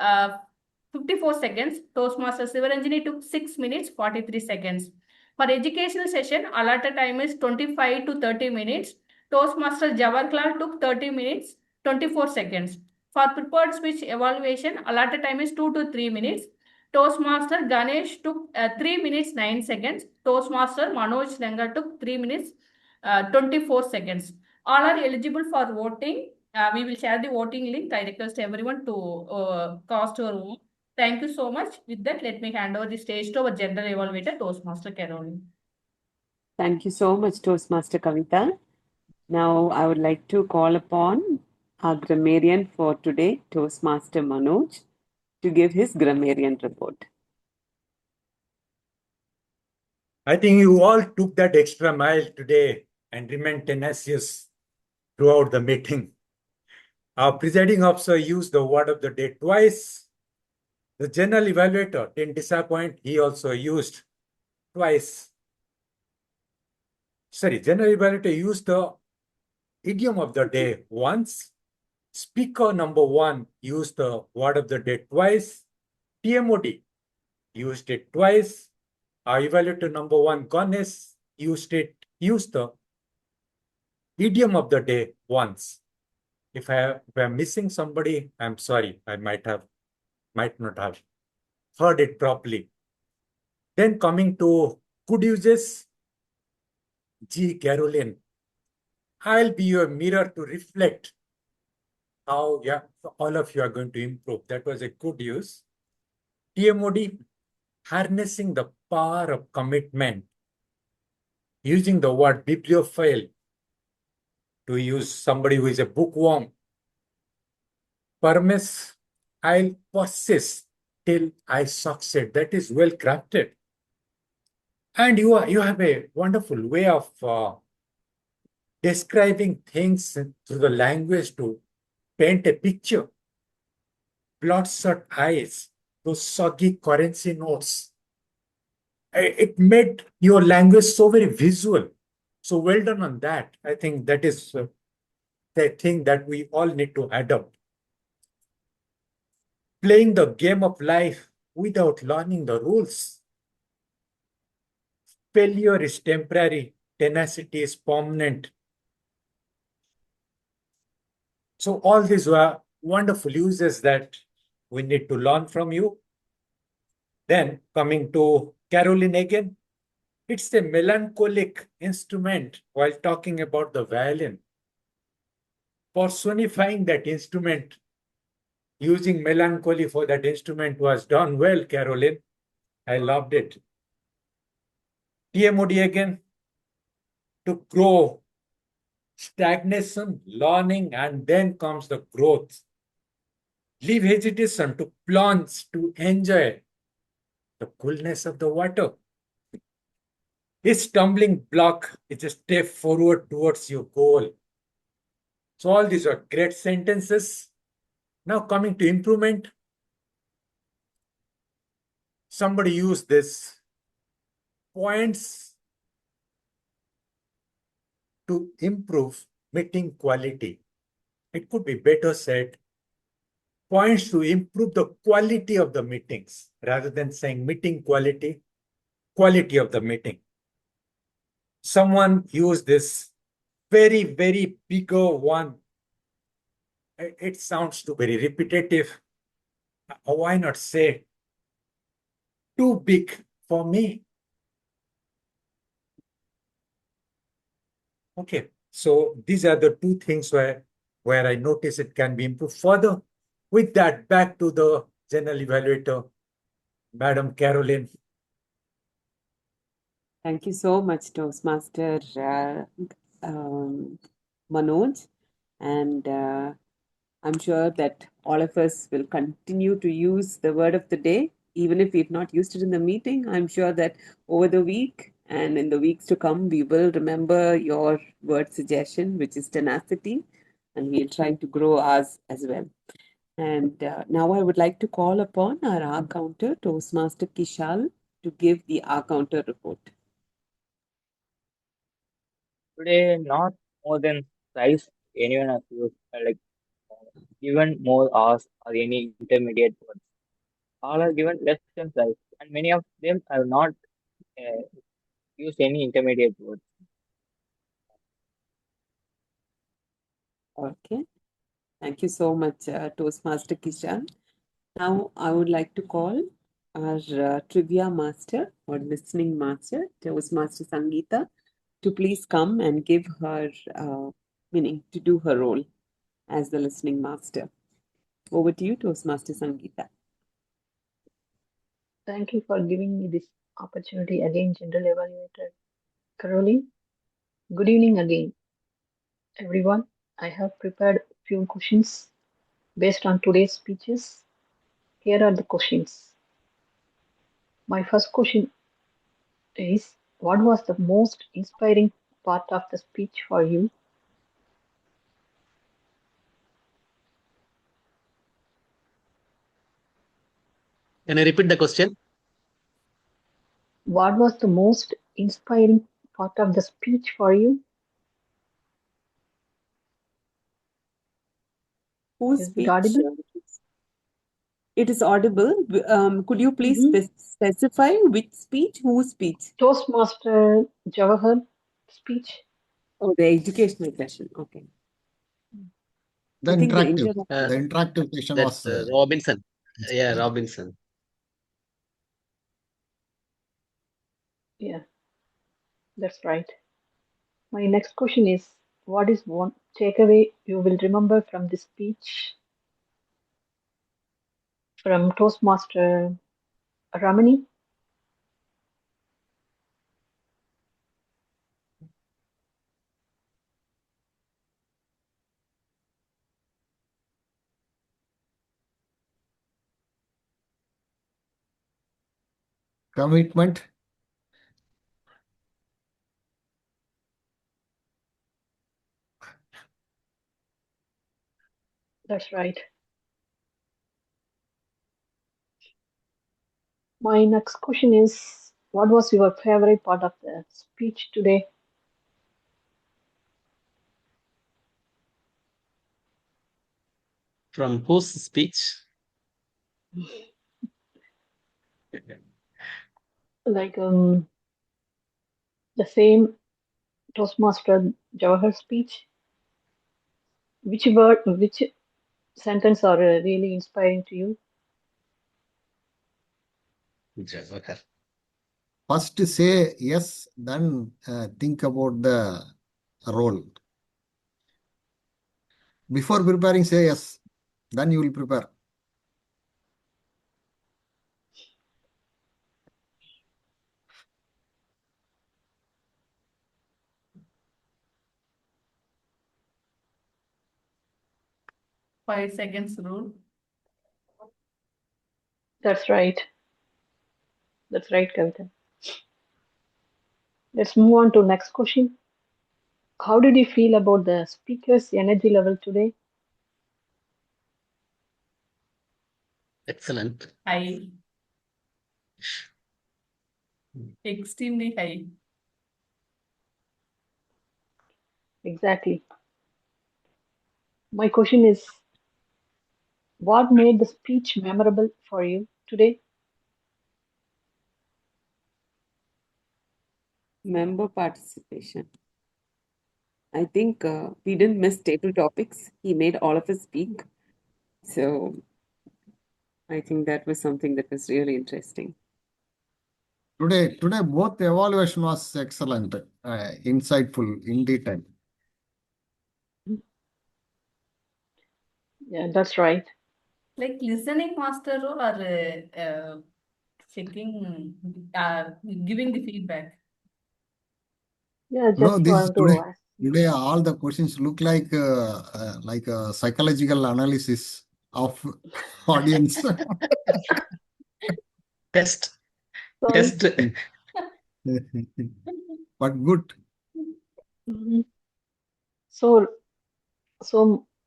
Speaker 5: 54 seconds. Toastmaster Sivaranjani took 6 minutes, 43 seconds. For educational session, allotted time is 25 to 30 minutes. Toastmaster Jawaharlal took 30 minutes, 24 seconds. For prepared speech evaluation, allotted time is 2 to 3 minutes. Toastmaster Ganesh took 3 minutes, 9 seconds. Toastmaster Manoj Lenga took 3 minutes, 24 seconds. All are eligible for voting. We will share the voting link. I request everyone to cast your vote. Thank you so much. With that, let me hand over the stage to our general evaluator, Toastmaster Caroline.
Speaker 4: Thank you so much, Toastmaster Kavitha. Now, I would like to call upon our grammarian for today, Toastmaster Manoj, to give his grammarian report.
Speaker 6: I think you all took that extra mile today and remained tenacious throughout the meeting. Our presiding officer used the word of the day twice. The general evaluator didn't disappoint. He also used twice. General evaluator used the idiom of the day once. Speaker number one used the word of the day twice. TMOD used it twice. Our evaluator number one, Ganesh, used the idiom of the day once. If I'm missing somebody, I'm sorry. I might not have heard it properly. Then coming to good uses, G. Caroline, I'll be your mirror to reflect how all of you are going to improve. That was a good use. TMOD, harnessing the power of commitment, using the word bibliophile to use somebody who is a bookworm. Permis, I'll persist till I succeed. That is well crafted. And you have a wonderful way of describing things through the language to paint a picture. Bloodshot eyes, those soggy currency notes. It made your language so very visual. So well done on that. I think that is the thing that we all need to adopt. Playing the game of life without learning the rules. Failure is temporary, tenacity is permanent. So all these were wonderful uses that we need to learn from you. Then coming to Caroline again, it's a melancholic instrument while talking about the violin. Personifying that instrument, using melancholy for that instrument was done well, Caroline. I loved it. TMOD again, to grow, stagnation, learning, and then comes the growth. Leave hesitation to plunge, to enjoy the coolness of the water. Each stumbling block is a step forward towards your goal. So all these are great sentences. Now coming to improvement. Somebody used this points to improve meeting quality. It could be better said, points to improve the quality of the meetings rather than saying meeting quality, quality of the meeting. Someone used this very, very bigger one. It sounds too very repetitive. Why not say too big for me? Okay, so these are the two things where I notice it can be improved further. With that, back to the general evaluator, Madam Caroline.
Speaker 4: Thank you so much, Toastmaster Manoj. And I'm sure that all of us will continue to use the word of the day, even if we've not used it in the meeting. I'm sure that over the week and in the weeks to come, we will remember your word suggestion, which is tenacity, and we'll try to grow ours as well. And now I would like to call upon our R counter, Toastmaster Kishal, to give the R counter report.
Speaker 7: Today, not more than thrice anyone has used given more hours or any intermediate words. All are given less than thrice, and many of them have not used any intermediate words.
Speaker 4: Okay. Thank you so much, Toastmaster Kishal. Now I would like to call our trivia master or listening master, Toastmaster Sangeeta, to please come and give her to do her role as the listening master. Over to you, Toastmaster Sangeeta.
Speaker 8: Thank you for giving me this opportunity again, General Evaluator Caroline. Good evening again, everyone. I have prepared a few questions based on today's speeches. Here are the questions. My first question is, what was the most inspiring part of the speech for you?
Speaker 3: Can I repeat the question?
Speaker 8: What was the most inspiring part of the speech for you.
Speaker 4: Whose
Speaker 8: Is it
Speaker 4: speech?
Speaker 8: audible?
Speaker 4: It is audible. Could you please specify which speech? Whose speech?
Speaker 8: Toastmaster Jawahar speech.
Speaker 4: Oh, the educational session. Okay.
Speaker 2: The
Speaker 4: I think the
Speaker 2: interactive session
Speaker 3: That
Speaker 2: was
Speaker 3: Robinson. Yeah, Robinson.
Speaker 8: Yeah, that's right. My next question is, what is one takeaway you will remember from this speech from Toastmaster Ramani?
Speaker 2: commitment.
Speaker 8: That's right. My next question is, what was your favorite part of the speech today?
Speaker 3: From whose speech?
Speaker 8: Like the same Toastmaster Jawahar speech. Which word, which sentence are really inspiring to you?
Speaker 3: Jawahar.
Speaker 2: First say yes, then think about the role. Before preparing, say yes, then you will prepare.
Speaker 5: Five seconds rule.
Speaker 8: That's right. That's right, Kavitha. Let's move on to next question. How did you feel about the speaker's energy level today?
Speaker 3: Excellent.
Speaker 5: High. Extremely high.
Speaker 8: Exactly. My question is, what made the speech memorable for you today?
Speaker 4: member participation. I think we didn't miss table topics. He made all of us speak. So I think that was something that was really interesting.
Speaker 2: Today both evaluation was excellent, insightful, in detail.
Speaker 8: Yeah, that's right.
Speaker 5: Like listening master role or checking, giving the feedback.
Speaker 8: Yeah,
Speaker 2: No,
Speaker 8: just
Speaker 2: this
Speaker 8: want to ask.
Speaker 2: today all the questions look like a psychological analysis of audience.
Speaker 3: Test.
Speaker 8: Sorry.
Speaker 3: Test.
Speaker 2: But good.
Speaker 8: Mhm. So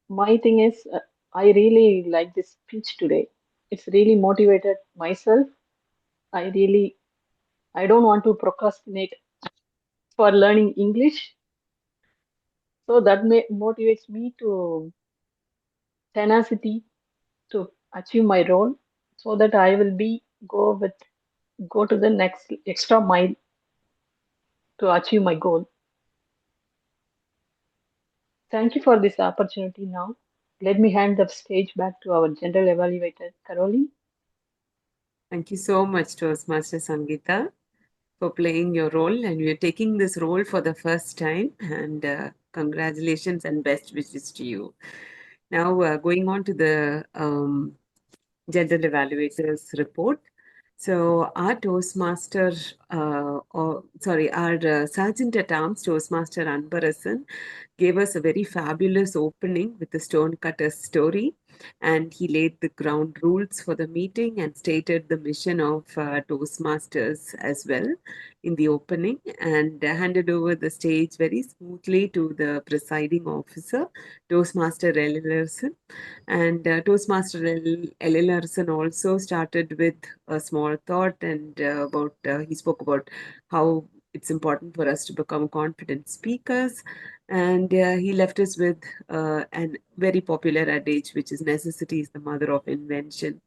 Speaker 8: my thing is, I really like this speech today. It's really motivated myself. I don't want to procrastinate for learning English. So that motivates me to tenacity to achieve my role, so that I will go to the next extra mile to achieve my goal. Thank you for this opportunity now. Let me hand the stage back to our general evaluator, Caroline.
Speaker 4: Thank you so much, Toastmaster Sangeeta, for playing your role. And you're taking this role for the first time. And congratulations and best wishes to you. Now, going on to the general evaluators report. So our Toastmaster, our Sergeant at Arms, Toastmaster Anbarasan, gave us a very fabulous opening with the Stonecutter story. And he laid the ground rules for the meeting and stated the mission of Toastmasters as well in the opening, and handed over the stage very smoothly to the presiding officer, Toastmaster Ezhilarasan. And Toastmaster Ezhilarasan also started with a small thought, and he spoke about how it's important for us to become confident speakers. And he left us with an very popular adage, which is necessity is the mother of invention.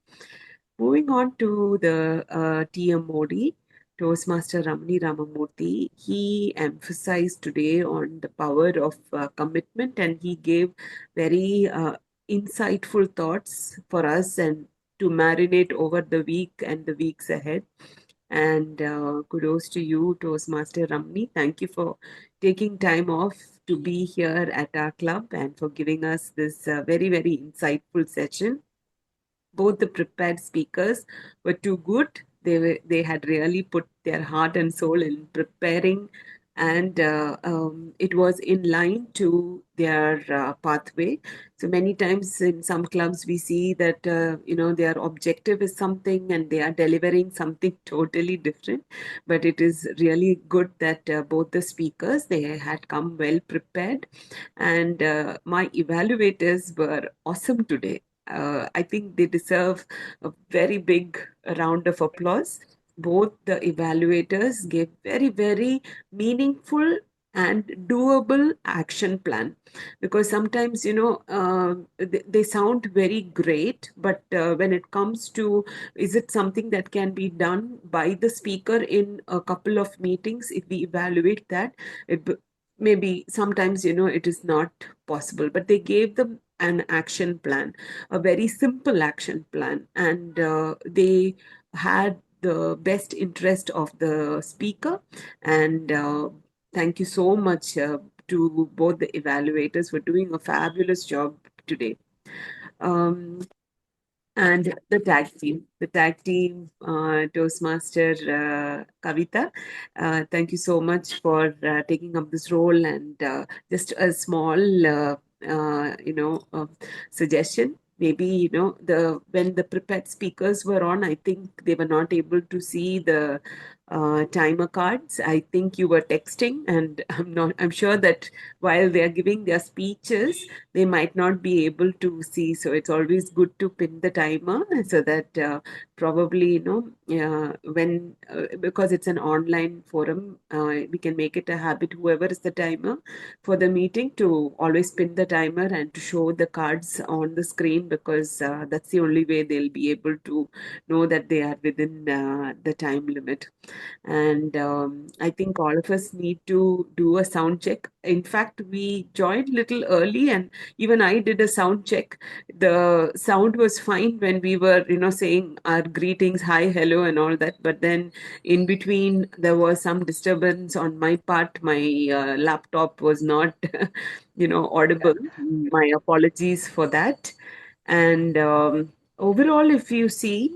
Speaker 4: Moving on to the TMOD, Toastmaster Ramani Ramamoorthy, he emphasized today on the power of commitment, and he gave very insightful thoughts for us and to marinate over the week and the weeks ahead. And kudos to you, Toastmaster Ramani. Thank you for taking time off to be here at our club and for giving us this very, very insightful session. Both the prepared speakers were too good. They had really put their heart and soul in preparing, and it was in line to their pathway. So many times in some clubs we see that their objective is something and they are delivering something totally different. But it is really good that both the speakers, they had come well prepared, and my evaluators were awesome today. I think they deserve a very big round of applause. Both the evaluators gave very, very meaningful and doable action plan, because sometimes they sound very great, but when it comes to is it something that can be done by the speaker in a couple of meetings, if we evaluate that, maybe sometimes it is not possible. But they gave them an action plan, a very simple action plan, and they had the best interest of the speaker. And thank you so much to both the evaluators for doing a fabulous job today. And the tag team, Toastmaster Kavitha, thank you so much for taking up this role. And just a small, suggestion. Maybe when the prepared speakers were on, I think they were not able to see the timer cards. I think you were texting, and I'm sure that while they are giving their speeches, they might not be able to see. So it's always good to pin the timer so that probably, when, because it's an online forum, we can make it a habit, whoever is the timer for the meeting, to always pin the timer and to show the cards on the screen, because that's the only way they'll be able to know that they are within the time limit. And I think all of us need to do a sound check. In fact, we joined little early, and even I did a sound check. The sound was fine when we were, saying our greetings, hi, hello, and all that. But then in between, there was some disturbance on my part. My laptop was not, audible. My apologies for that. And overall, if you see,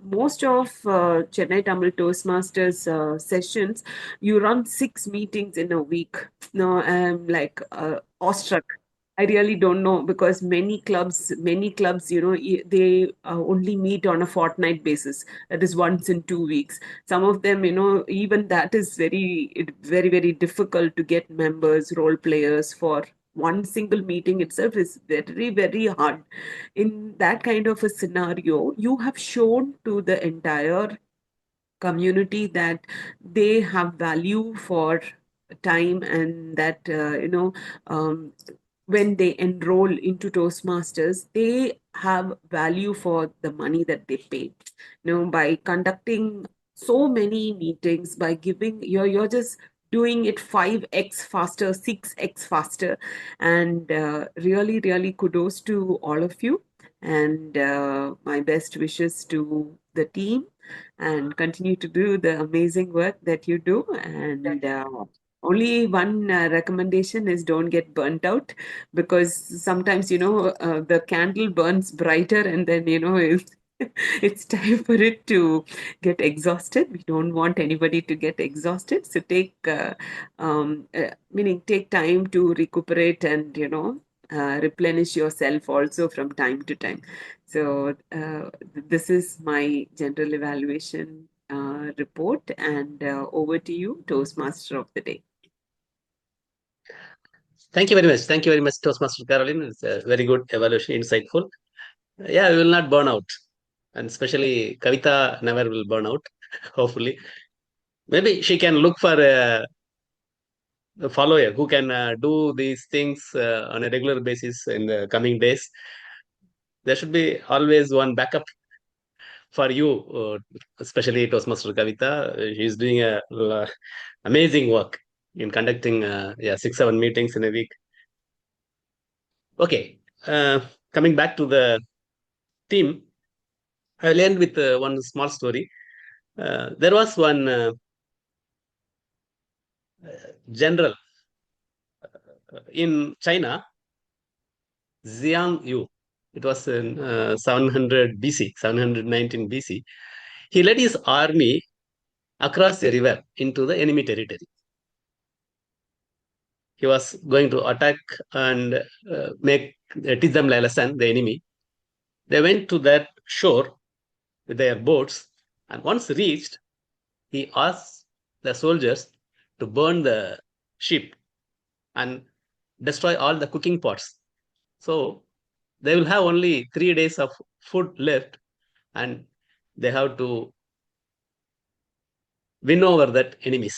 Speaker 4: most of Chennai Tamil Toastmasters sessions, you run 6 meetings in a week. No, I'm like awestruck. I really don't know, because many clubs, they only meet on a fortnight basis. That is once in 2 weeks. Some of them, even that is very, very difficult to get members, role players for. One single meeting itself is very, very hard. In that kind of a scenario, you have shown to the entire community that they have value for time, and that when they enroll into Toastmasters, they have value for the money that they pay. By conducting so many meetings, by giving, you're just doing it 5x faster, 6x faster. And really, really kudos to all of you. And my best wishes to the team, and continue to do the amazing work that you do. And only one recommendation is, don't get burnt out, because sometimes, the candle burns brighter, and then, it's time for it to get exhausted. We don't want anybody to get exhausted. So take time to recuperate and, replenish yourself also from time to time. So this is my general evaluation report, and over to you, Toastmaster of the day.
Speaker 3: Thank you very much. Thank you very much, Toastmaster Caroline. It's a very good evaluation, insightful. Yeah, we will not burn out. And especially Kavitha never will burn out, hopefully. Maybe she can look for a follower who can do these things on a regular basis in the coming days. There should be always one backup for you, especially Toastmaster Kavitha. She's doing amazing work in conducting 6-7 meetings in a week. Okay, coming back to the team, I'll end with one small story. There was one general in China, Xiang Yu. It was in 700 BC, 719 BC. He led his army across the river into the enemy territory. He was going to attack and teach them a lesson, the enemy. They went to that shore with their boats, and once reached, he asked the soldiers to burn the ship and destroy all the cooking pots. So they will have only 3 days of food left, and they have to win over that enemies.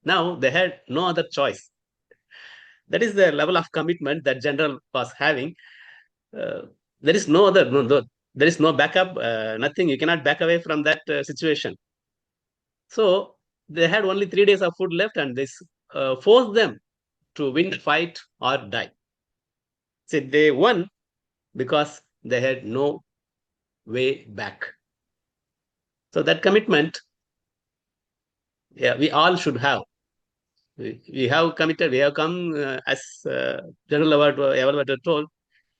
Speaker 3: Now they had no other choice. That is the level of commitment that general was having. Uh, there is no other, there is no backup, nothing. You cannot back away from that situation. So they had only 3 days of food left, and this forced them to win the fight or die. So they won because they had no way back. So that commitment, we all should have. We have committed, we have come as General Award told,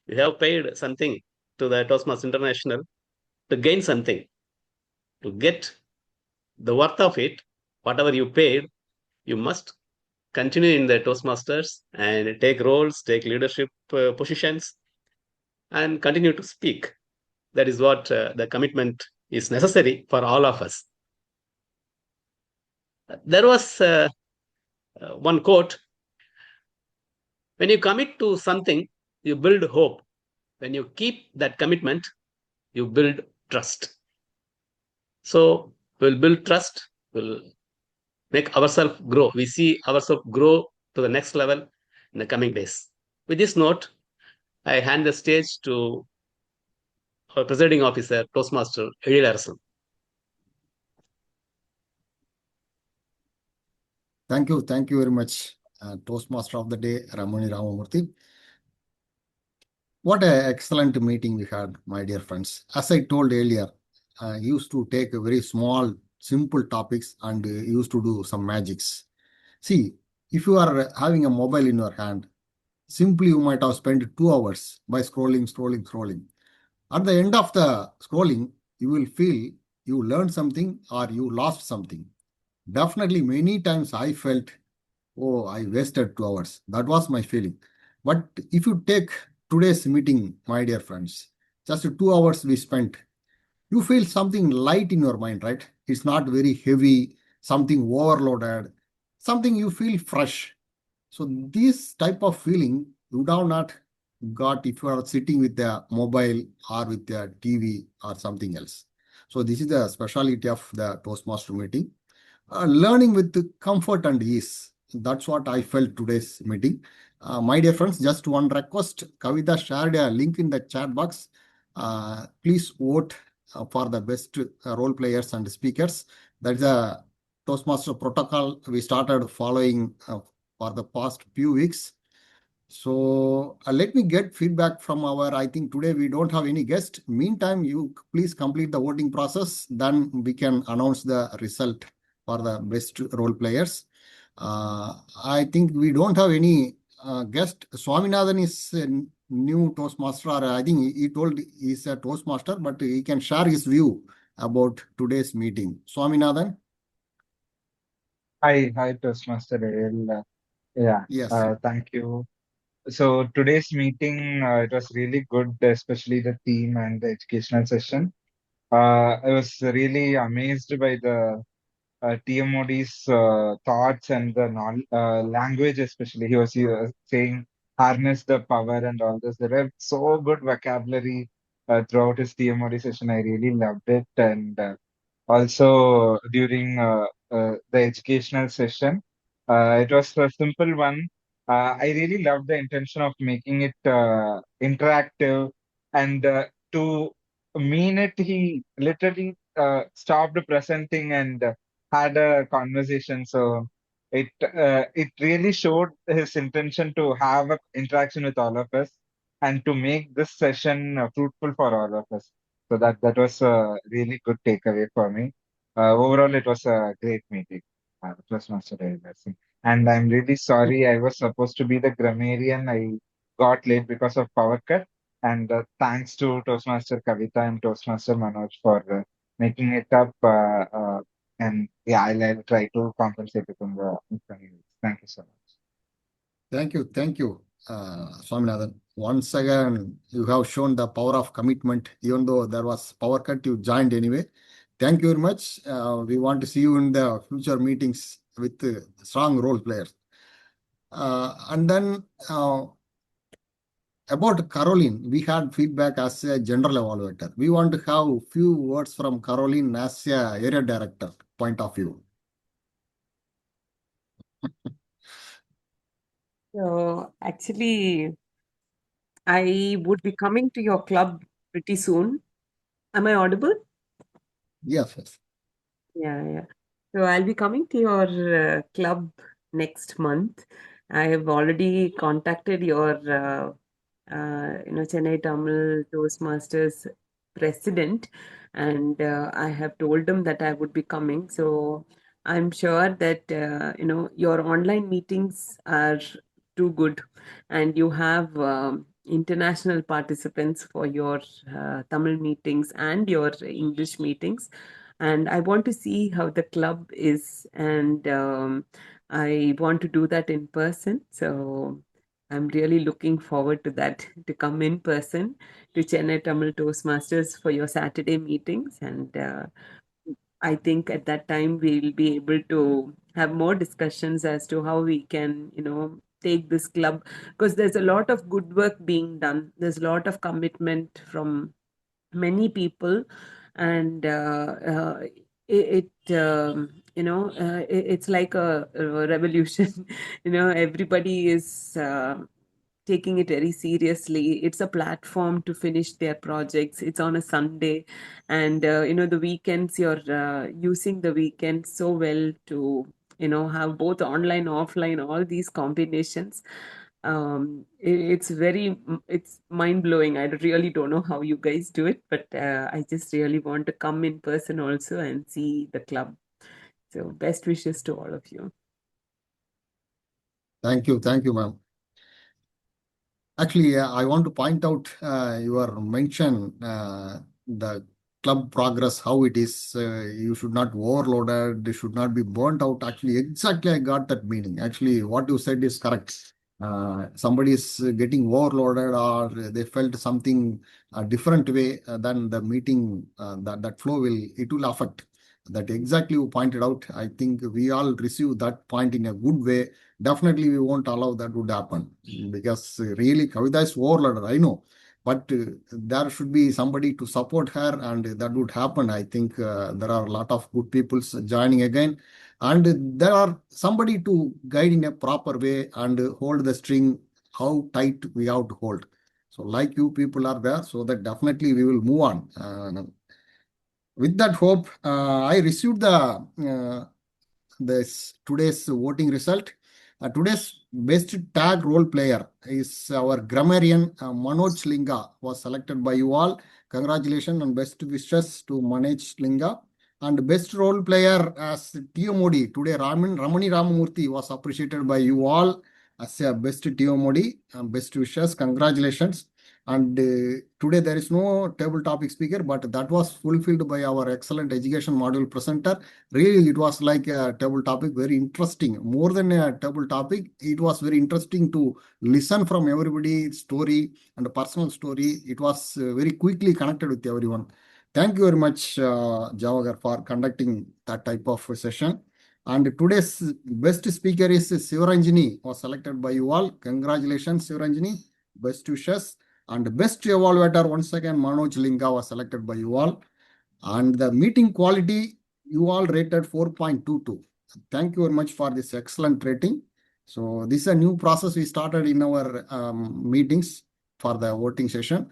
Speaker 3: we have paid something to the Toastmasters International to gain something, to get the worth of it, whatever you paid, you must continue in the Toastmasters and take roles, take leadership positions, and continue to speak. That is what the commitment is necessary for all of us. There was one quote: when you commit to something, you build hope. When you keep that commitment, you build trust. So we'll build trust, we'll make ourselves grow. We see ourselves grow to the next level in the coming days. With this note, I hand the stage to our presiding officer, Toastmaster Ezhilarasan.
Speaker 2: Thank you very much, Toastmaster of the Day, Ramani Ramamoorthy. What an excellent meeting we had, my dear friends. As I told earlier, I used to take a very small, simple topics and used to do some magics. See, if you are having a mobile in your hand, simply you might have spent 2 hours by scrolling. At the end of the scrolling, you will feel you learned something or you lost something. Definitely, many times I felt, oh, I wasted 2 hours. That was my feeling. But if you take today's meeting, my dear friends, just 2 hours we spent, you feel something light in your mind, right? It's not very heavy, something overloaded, something you feel fresh. So this type of feeling you would have not got if you are sitting with the mobile or with the TV or something else. So this is the speciality of the Toastmaster meeting. Learning with comfort and ease. That's what I felt today's meeting. My dear friends, just one request. Kavitha shared a link in the chat box. Please vote for the best role players and speakers. That's a Toastmaster protocol we started following for the past few weeks. So let me get feedback from I think today we don't have any guest. Meantime, you please complete the voting process. Then we can announce the result for the best role players. I think we don't have any guest. Swaminathan is a new Toastmaster. I think he told he's a Toastmaster, but he can share his view about today's meeting. Swaminathan?
Speaker 15: Hi, Toastmaster Ariel.
Speaker 2: Yes.
Speaker 15: Thank you. So today's meeting, it was really good, especially the theme and the educational session. I was really amazed by the TMOD's thoughts and the language, especially. He was saying harness the power and all this. There are so good vocabulary throughout his TMOD session. I really loved it. And also during the educational session. It was a simple one. I really loved the intention of making it interactive, and to mean it, he literally stopped presenting and had a conversation. So it really showed his intention to have an interaction with all of us and to make this session fruitful for all of us. So that was a really good takeaway for me. Overall, it was a great meeting. Toastmaster Ezhilarasan. And I'm really sorry, I was supposed to be the grammarian. I got late because of power cut. And thanks to Toastmaster Kavitha and Toastmaster Manoj for making it up. And yeah, I'll try to compensate it in the coming weeks. Thank you so much.
Speaker 2: Thank you, Swaminathan. Once again, you have shown the power of commitment. Even though there was power cut, you joined anyway. Thank you very much. We want to see you in the future meetings with strong role players. And then about Caroline, we had feedback as a general evaluator. We want to have few words from Caroline as a area director point of view.
Speaker 4: So actually, I would be coming to your club pretty soon. Am I audible?
Speaker 2: Yes.
Speaker 4: Yeah. So I'll be coming to your club next month. I have already contacted your, Chennai Tamil Toastmasters president, and I have told him that I would be coming. So I'm sure that, your online meetings are too good, and you have international participants for your Tamil meetings and your English meetings. And I want to see how the club is, and I want to do that in person. So I'm really looking forward to that, to come in person to Chennai Tamil Toastmasters for your Saturday meetings. And I think at that time we'll be able to have more discussions as to how we can, take this club, because there's a lot of good work being done. There's a lot of commitment from many people, and it's like a revolution. Everybody is taking it very seriously. It's a platform to finish their projects. It's on a Sunday, and the weekends, you're using the weekend so well to have both online, offline, all these combinations. It's mind blowing. I really don't know how you guys do it, but I just really want to come in person also and see the club. So best wishes to all of you.
Speaker 2: Thank you, ma'am. Actually, I want to point out your mention the club progress, how it is. You should not overload it. They should not be burnt out. Actually, exactly, I got that meaning. Actually, what you said is correct. Somebody is getting overloaded, or they felt something a different way than the meeting. That flow will affect. That exactly you pointed out. I think we all receive that point in a good way. Definitely we won't allow that would happen, because really Kavitha is overloaded, I know, but there should be somebody to support her, and that would happen. I think there are a lot of good people joining again, and there are somebody to guide in a proper way and hold the string, how tight we have to hold. So like you people are there, so that definitely we will move on. With that hope, I received this today's voting result. Today's best tag role player is our grammarian Manoj Linga, was selected by you all. Congratulations and best wishes to Manoj Linga. And best role player as TMOD today, Ramani Ramamoorthy, was appreciated by you all as a best TMOD. Best wishes, congratulations. And today there is no table topic speaker, but that was fulfilled by our excellent education module presenter. Really, it was like a table topic, very interesting. More than a table topic, it was very interesting to listen from everybody's story and a personal story. It was very quickly connected with everyone. Thank you very much, Javagar, for conducting that type of session. And today's best speaker is Sivaranjini, was selected by you all. Congratulations, Sivaranjini. Best wishes. And best evaluator, once again, Manoj Linga, was selected by you all. And the meeting quality you all rated 4.22. Thank you very much for this excellent rating. So this is a new process we started in our meetings for the voting session.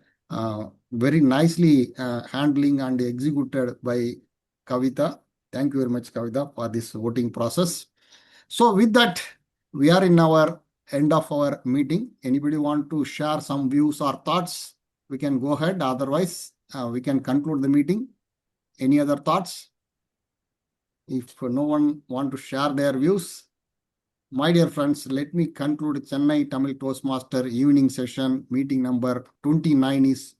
Speaker 2: Very nicely handling and executed by Kavitha. Thank you very much, Kavitha, for this voting process. So with that, we are in our end of our meeting. Anybody want to share some views or thoughts? We can go ahead. Otherwise, we can conclude the meeting. Any other thoughts? If no one want to share their views, my dear friends, let me conclude Chennai Tamil Toastmaster evening session meeting number 29 is